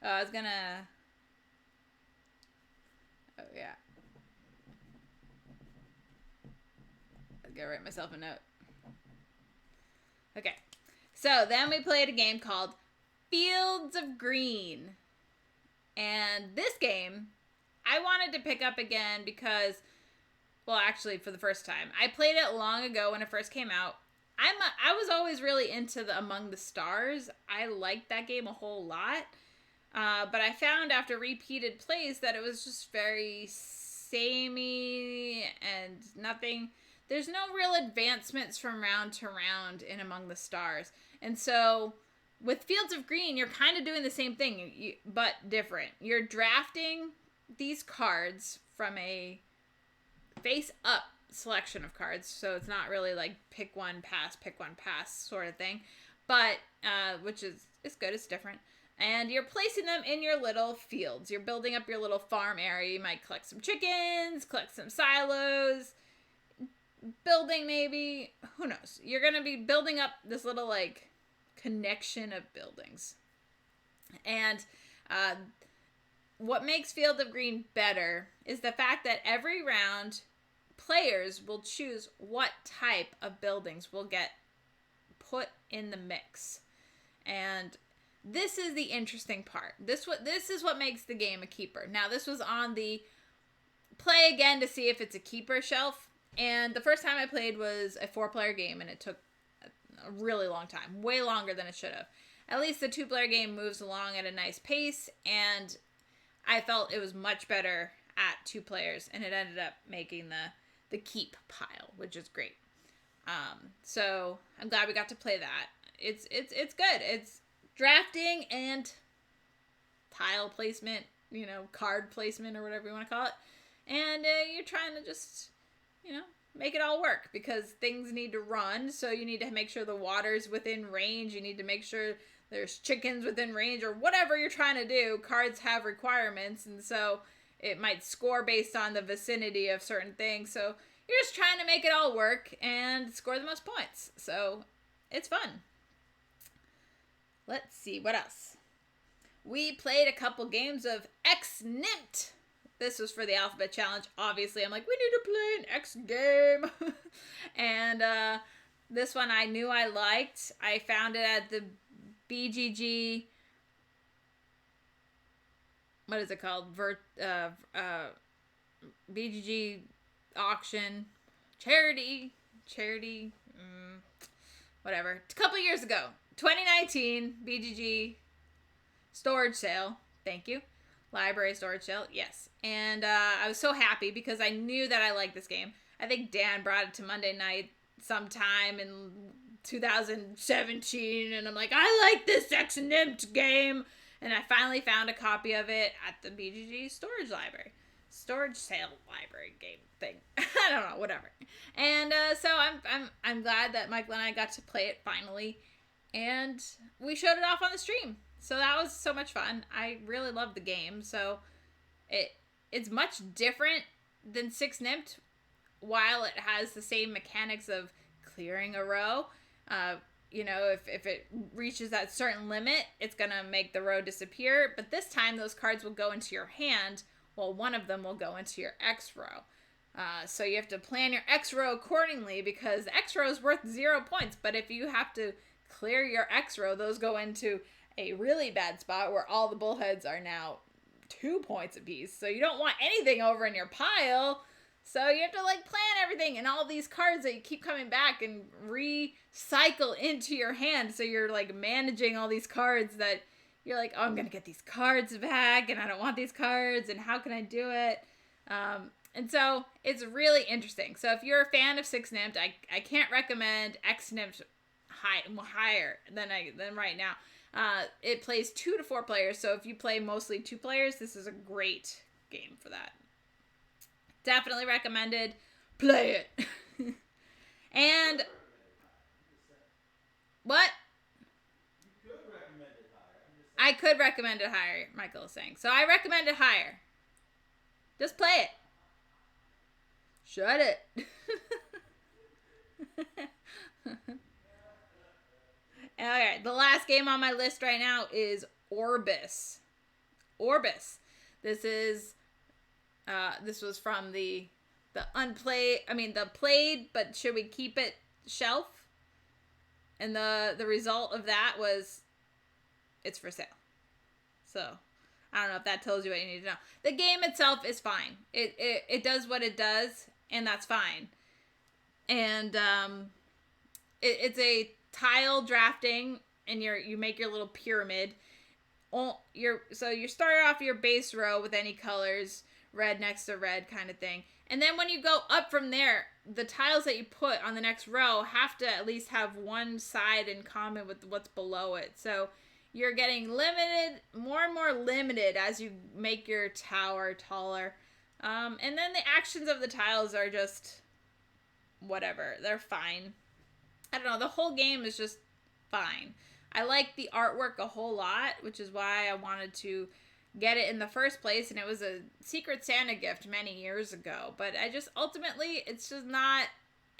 Oh, I was gonna... Oh, yeah. Gotta write myself a note. Okay. So then we played a game called Fields of Green. And this game, I wanted to pick up again because, well, actually for the first time. I played it long ago when it first came out. I was always really into the Among the Stars. I liked that game a whole lot. But I found after repeated plays that it was just very samey and nothing... There's no real advancements from round to round in Among the Stars. And so, with Fields of Green, you're kind of doing the same thing, but different. You're drafting these cards from a face-up selection of cards. So, it's not really like pick one, pass sort of thing. But, which is good, it's different. And you're placing them in your little fields. You're building up your little farm area. You might collect some chickens, collect some silos... building maybe, who knows, you're gonna be building up this little like connection of buildings. And what makes Field of Green better is the fact that every round players will choose what type of buildings will get put in the mix. And this is the interesting part. This is what makes the game a keeper. Now this was on the play again to see if it's a keeper shelf. And the first time I played was a 4-player game, and it took a really long time. Way longer than it should have. At least the 2-player game moves along at a nice pace, and I felt it was much better at 2 players, and it ended up making the keep pile, which is great. So I'm glad we got to play that. It's good. It's drafting and tile placement, card placement or whatever you want to call it. And you're trying to just... make it all work because things need to run. So you need to make sure the water's within range. You need to make sure there's chickens within range or whatever you're trying to do. Cards have requirements, and so it might score based on the vicinity of certain things. So you're just trying to make it all work and score the most points. So it's fun. Let's see, what else? We played a couple games of X-Nimt. This was for the Alphabet Challenge. Obviously, I'm like, we need to play an X game. And this one I knew I liked. I found it at the BGG. What is it called? BGG auction. Charity. Whatever. A couple years ago. 2019 BGG storage sale. Thank you. Library storage sale. Yes. And I was so happy because I knew that I liked this game. I think Dan brought it to Monday night sometime in 2017. And I'm like, I like this X-Nimt game. And I finally found a copy of it at the BGG storage sale library game thing. I don't know, whatever. And so I'm glad that Michael and I got to play it finally. And we showed it off on the stream. So that was so much fun. I really loved the game. So it's much different than X-Nimt, while it has the same mechanics of clearing a row. If it reaches that certain limit, it's going to make the row disappear. But this time, those cards will go into your hand, while one of them will go into your X row. So you have to plan your X row accordingly, because X row is worth 0 points. But if you have to clear your X row, those go into a really bad spot where all the bullheads are now 2 points apiece. So you don't want anything over in your pile. So you have to plan everything, and all these cards that you keep coming back and recycle into your hand. So you're managing all these cards that you're like, oh, I'm going to get these cards back, and I don't want these cards, and how can I do it? And so it's really interesting. So if you're a fan of X-Nimt, I can't recommend X-Nimt higher than right now. It plays 2 to 4 players. So if you play mostly 2 players, this is a great game for that. Definitely recommended. Play it. And what? You could recommend it higher. I could recommend it higher, Michael is saying. So I recommend it higher. Just play it. Shut it. Alright, the last game on my list right now is Orbis. This was from the played but should we keep it shelf? And the result of that was it's for sale. So I don't know if that tells you what you need to know. The game itself is fine. It does what it does, and that's fine. And it's a tile drafting, and you make your little pyramid. So you start off your base row with any colors, red next to red kind of thing. And then when you go up from there, the tiles that you put on the next row have to at least have one side in common with what's below it. So you're getting more and more limited as you make your tower taller. And then the actions of the tiles are just whatever. They're fine. I don't know. The whole game is just fine. I like the artwork a whole lot, which is why I wanted to get it in the first place, and it was a Secret Santa gift many years ago. But ultimately, it's just not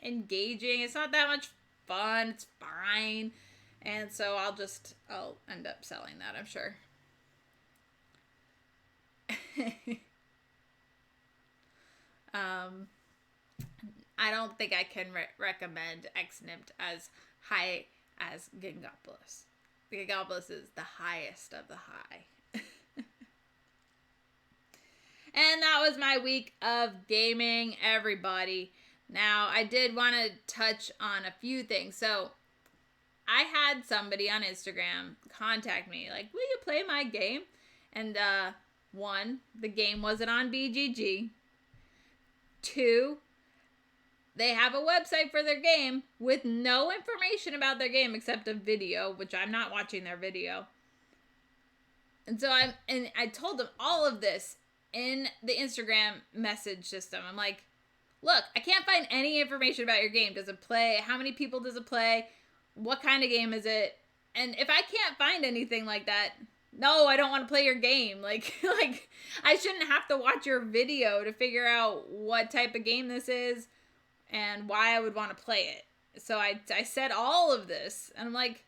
engaging. It's not that much fun. It's fine. And so I'll end up selling that, I'm sure. I don't think I can recommend X-Nimt as high as Gigapolis. Gigapolis is the highest of the high. And that was my week of gaming, everybody. Now, I did want to touch on a few things. So, I had somebody on Instagram contact me, like, will you play my game? And, 1, the game wasn't on BGG. 2, they have a website for their game with no information about their game except a video, which I'm not watching their video. And so I told them all of this in the Instagram message system. I'm like, look, I can't find any information about your game. Does it play? How many people does it play? What kind of game is it? And if I can't find anything like that, no, I don't want to play your game. Like I shouldn't have to watch your video to figure out what type of game this is and why I would want to play it. So I said all of this, and I'm like,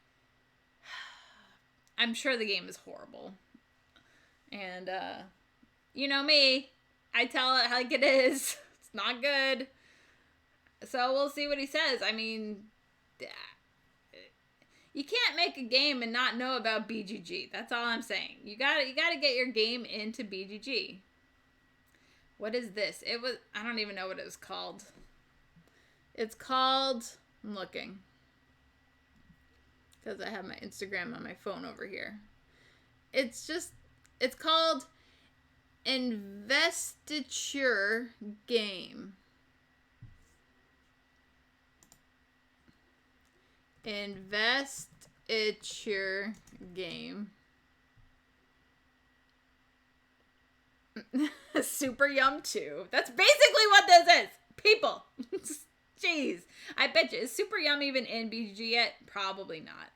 I'm sure the game is horrible. And, you know me, I tell it like it is. It's not good. So we'll see what he says. I mean, you can't make a game and not know about BGG. That's all I'm saying. You gotta get your game into BGG. What is this? I don't even know what it was called. It's called, I'm looking, because I have my Instagram on my phone over here. It's called Investiture Game. Investiture Game. Super Yum 2. That's basically what this is. People. Jeez. I bet you. Is Super Yum even in BGG yet? Probably not.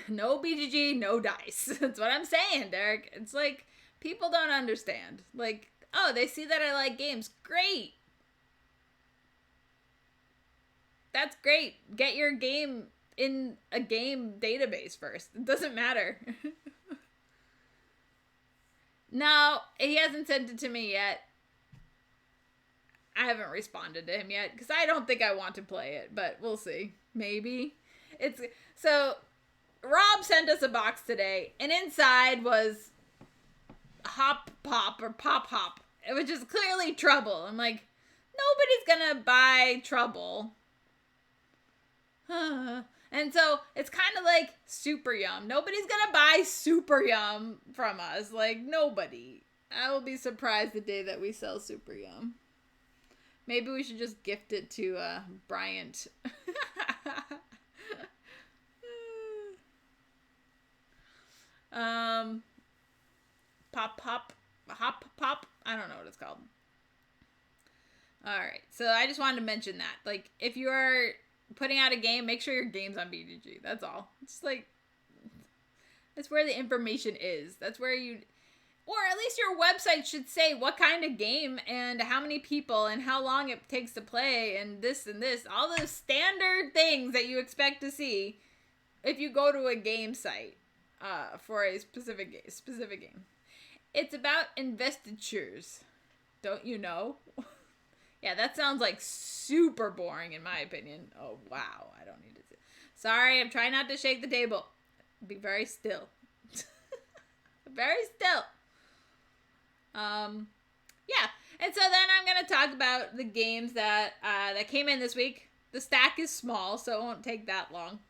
No BGG, no dice. That's what I'm saying, Derek. It's like, people don't understand. Like, oh, they see that I like games. Great. That's great. Get your game in a game database first. It doesn't matter. No, he hasn't sent it to me yet. I haven't responded to him yet because I don't think I want to play it, but we'll see. Maybe. So Rob sent us a box today, and inside was Hop Pop or Pop Hop, which is clearly Trouble. I'm like, nobody's gonna buy Trouble. And so it's kind of like Super Yum. Nobody's gonna buy Super Yum from us. Like, nobody. I will be surprised the day that we sell Super Yum. Maybe we should just gift it to Bryant. Hop Pop. I don't know what it's called. Alright, so I just wanted to mention that. Like, if you are putting out a game, make sure your game's on BGG. That's all. It's like, that's where the information is. That's where you, or at least your website should say what kind of game and how many people and how long it takes to play and this. All those standard things that you expect to see if you go to a game site for a specific game. It's about investitures. Don't you know? Yeah, that sounds like super boring in my opinion. Oh, wow. I don't need to. Sorry, I'm trying not to shake the table. Be very still. Very still. Yeah. And so then I'm going to talk about the games that came in this week. The stack is small, so it won't take that long.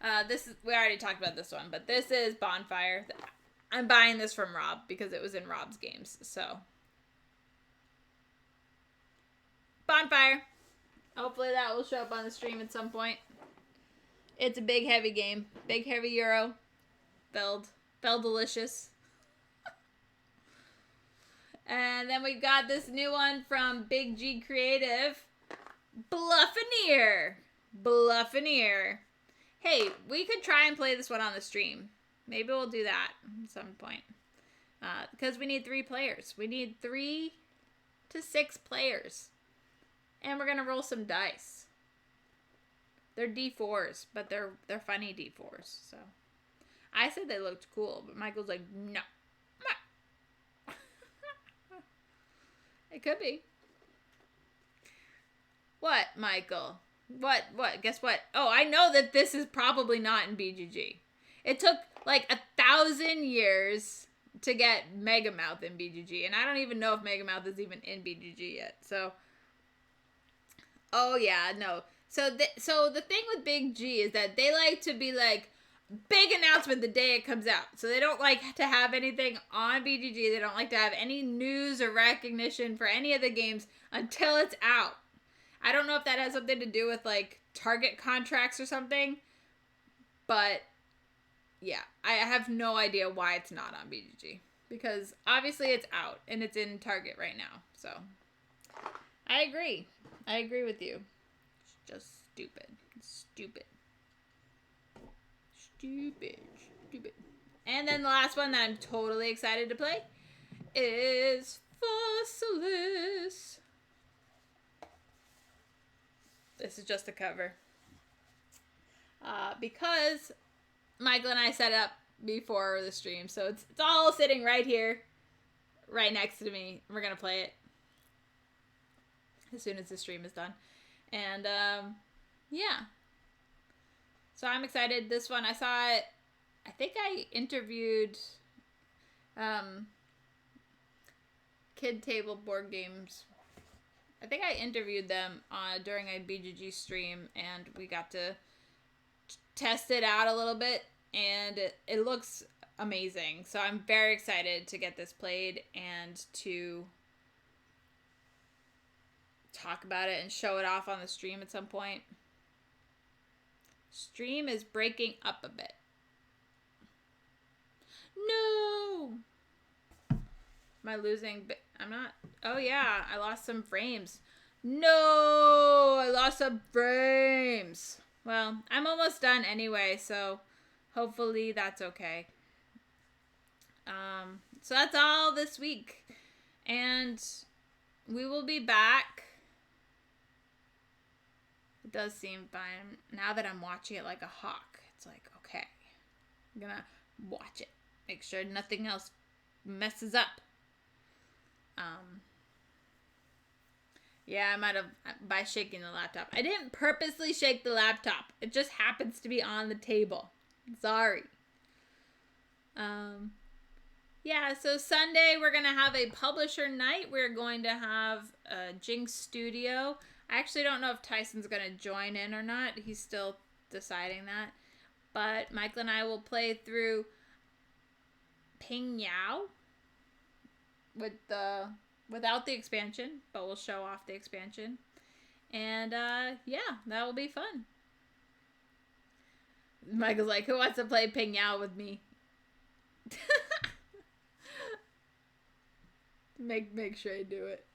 We already talked about this one, but this is Bonfire. I'm buying this from Rob because it was in Rob's games, so. Bonfire. Hopefully that will show up on the stream at some point. It's a big, heavy game. Big, heavy Euro. Felled delicious. And then we've got this new one from Big G Creative. Bluffinier. Hey, we could try and play this one on the stream. Maybe we'll do that at some point. Because we need 3 players. We need 3 to 6 players. And we're going to roll some dice. They're D4s, but they're funny D4s. So I said they looked cool, but Michael's like, no. It could be. What, Michael? What? Guess what? Oh, I know that this is probably not in BGG. It took like 1,000 years to get Megamouth in BGG, and I don't even know if Megamouth is even in BGG yet. So, oh yeah, no. So the thing with Big G is that they like to be like, big announcement the day it comes out. So they don't like to have anything on BGG. They don't like to have any news or recognition for any of the games until it's out. I don't know if that has something to do with like Target contracts or something. But yeah, I have no idea why it's not on BGG. because obviously it's out and it's in Target right now. So I agree. I agree with you. It's just stupid. Stupid. And then the last one that I'm totally excited to play is Fossilis. This is just a cover. Because Michael and I set up before the stream, so it's all sitting right here, right next to me. We're gonna play it as soon as the stream is done. And yeah. So I'm excited. This one, I saw it. I think I interviewed Kid Table Board Games. I think I interviewed them during a BGG stream, and we got to test it out a little bit, and it looks amazing. So I'm very excited to get this played and to talk about it and show it off on the stream at some point. Stream is breaking up a bit. No! Am I losing? I'm not. Oh yeah, I lost some frames. No! I lost some frames. Well, I'm almost done anyway, so hopefully that's okay. So that's all this week. And we will be back. It does seem fine. Now that I'm watching it like a hawk, it's like, okay, I'm gonna watch it. Make sure nothing else messes up. Yeah, I might have, by shaking the laptop. I didn't purposely shake the laptop. It just happens to be on the table. Sorry. Yeah, so Sunday we're going to have a publisher night. We're going to have Jinx Studio. I actually don't know if Tyson's going to join in or not. He's still deciding that. But Michael and I will play through Ping Yao without the expansion, but we'll show off the expansion. And yeah, that will be fun. Michael's like, who wants to play Ping Yao with me? Make sure I do it.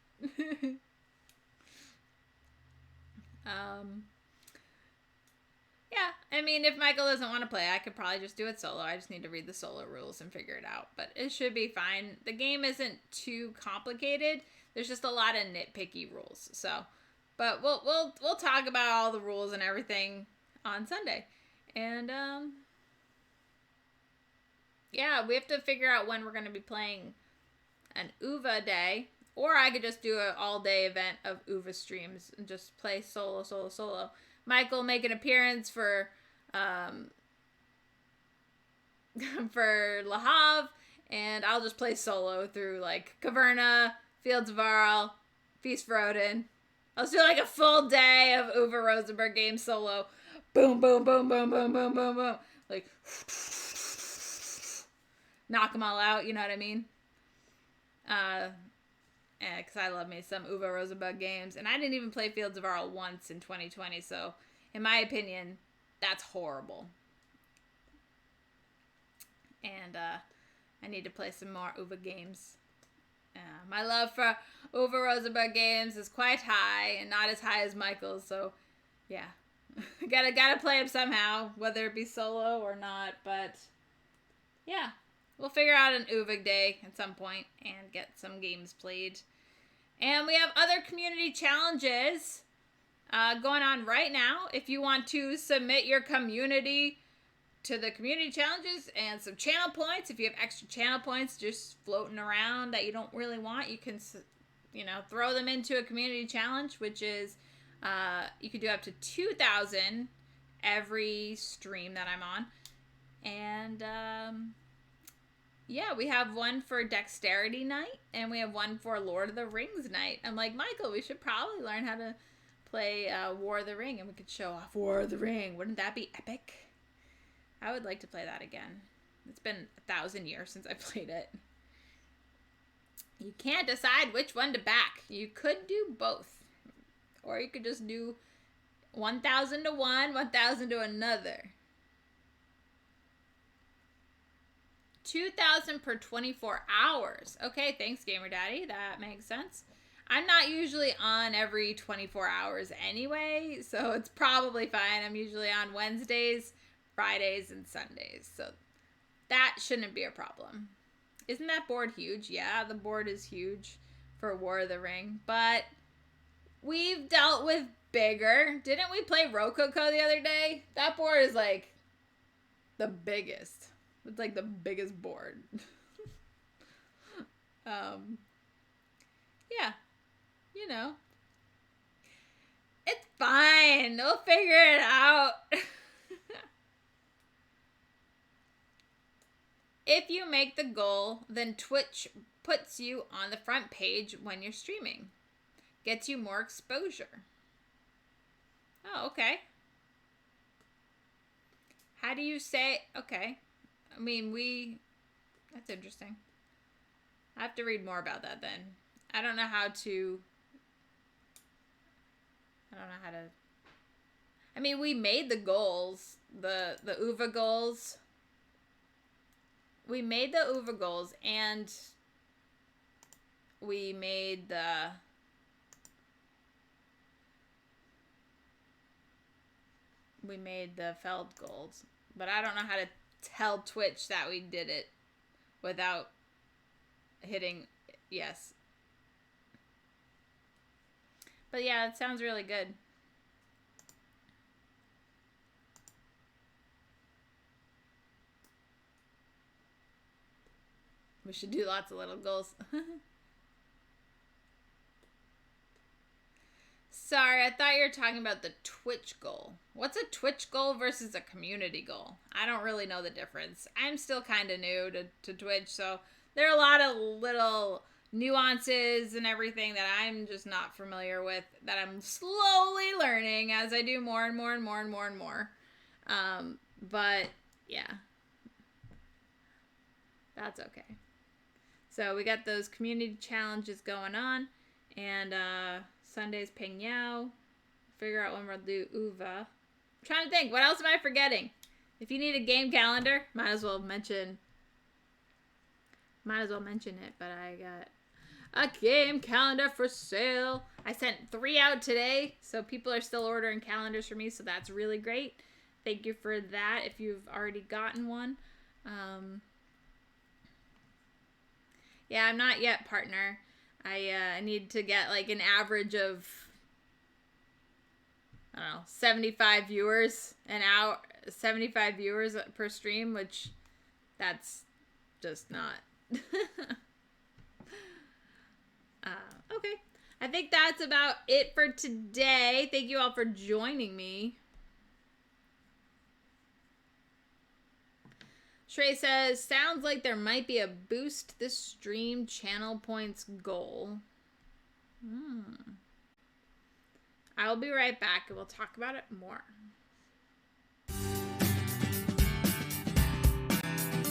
Yeah, I mean, if Michael doesn't want to play, I could probably just do it solo. I just need to read the solo rules and figure it out. But it should be fine. The game isn't too complicated. There's just a lot of nitpicky rules. So, but we'll talk about all the rules and everything on Sunday. And yeah, we have to figure out when we're going to be playing an UVA day. Or I could just do an all-day event of UVA streams and just play solo. Michael make an appearance for Le Havre, and I'll just play solo through like Caverna, Fields of Arle, Feast for Odin. I'll just do like a full day of Uwe Rosenberg games solo. Boom, boom, boom, boom, boom, boom, boom, boom. Like knock them all out. You know what I mean? Because I love me some Uwe Rosenberg games. And I didn't even play Fields of Arle once in 2020. So, in my opinion, that's horrible. And I need to play some more Uwe games. My love for Uwe Rosenberg games is quite high. And not as high as Michael's. So, yeah. gotta play them somehow. Whether it be solo or not. But, yeah. We'll figure out an Uwe day at some point and get some games played. And we have other community challenges going on right now. If you want to submit your community to the community challenges and some channel points, if you have extra channel points just floating around that you don't really want, you can, throw them into a community challenge, which is you can do up to 2,000 every stream that I'm on. And yeah, we have one for Dexterity Night, and we have one for Lord of the Rings Night. I'm like, Michael, we should probably learn how to play War of the Ring, and we could show off War of the Ring. Wouldn't that be epic? I would like to play that again. It's been 1,000 years since I played it. You can't decide which one to back. You could do both. Or you could just do 1,000 to one, 1,000 to another. 2,000 per 24 hours. Okay, thanks, Gamer Daddy. That makes sense. I'm not usually on every 24 hours anyway, so it's probably fine. I'm usually on Wednesdays, Fridays, and Sundays, so that shouldn't be a problem. Isn't that board huge? Yeah, the board is huge for War of the Ring, but we've dealt with bigger. Didn't we play Rococo the other day? That board is like the biggest. It's like the biggest board. Yeah, you know, it's fine. We'll figure it out. If you make the goal, then Twitch puts you on the front page when you're streaming. Gets you more exposure. Oh, okay. How do you say, okay. I mean, that's interesting. I have to read more about that then. I don't know how to, I mean, we made the goals, the UVA goals. We made the UVA goals, and we made the Feld goals. But I don't know how to tell Twitch that we did it without hitting yes. But yeah, it sounds really good. We should do lots of little goals. Sorry, I thought you were talking about the Twitch goal. What's a Twitch goal versus a community goal? I don't really know the difference. I'm still kind of new to Twitch, so there are a lot of little nuances and everything that I'm just not familiar with, that I'm slowly learning as I do more and more and more and more and more. But yeah, that's okay. So we got those community challenges going on, and Sunday's Ping Yao. Figure out when we'll do UVA. I'm trying to think, what else am I forgetting? If you need a game calendar, might as well mention it, but I got a game calendar for sale. I sent 3 out today, so people are still ordering calendars for me, so that's really great. Thank you for that if you've already gotten one. Yeah, I'm not yet partner. I need to get like an average of, I don't know, 75 viewers an hour, 75 viewers per stream, which that's just not. Okay. I think that's about it for today. Thank you all for joining me. Shrey says, sounds like there might be a boost this stream channel points goal. I will be right back and we'll talk about it more.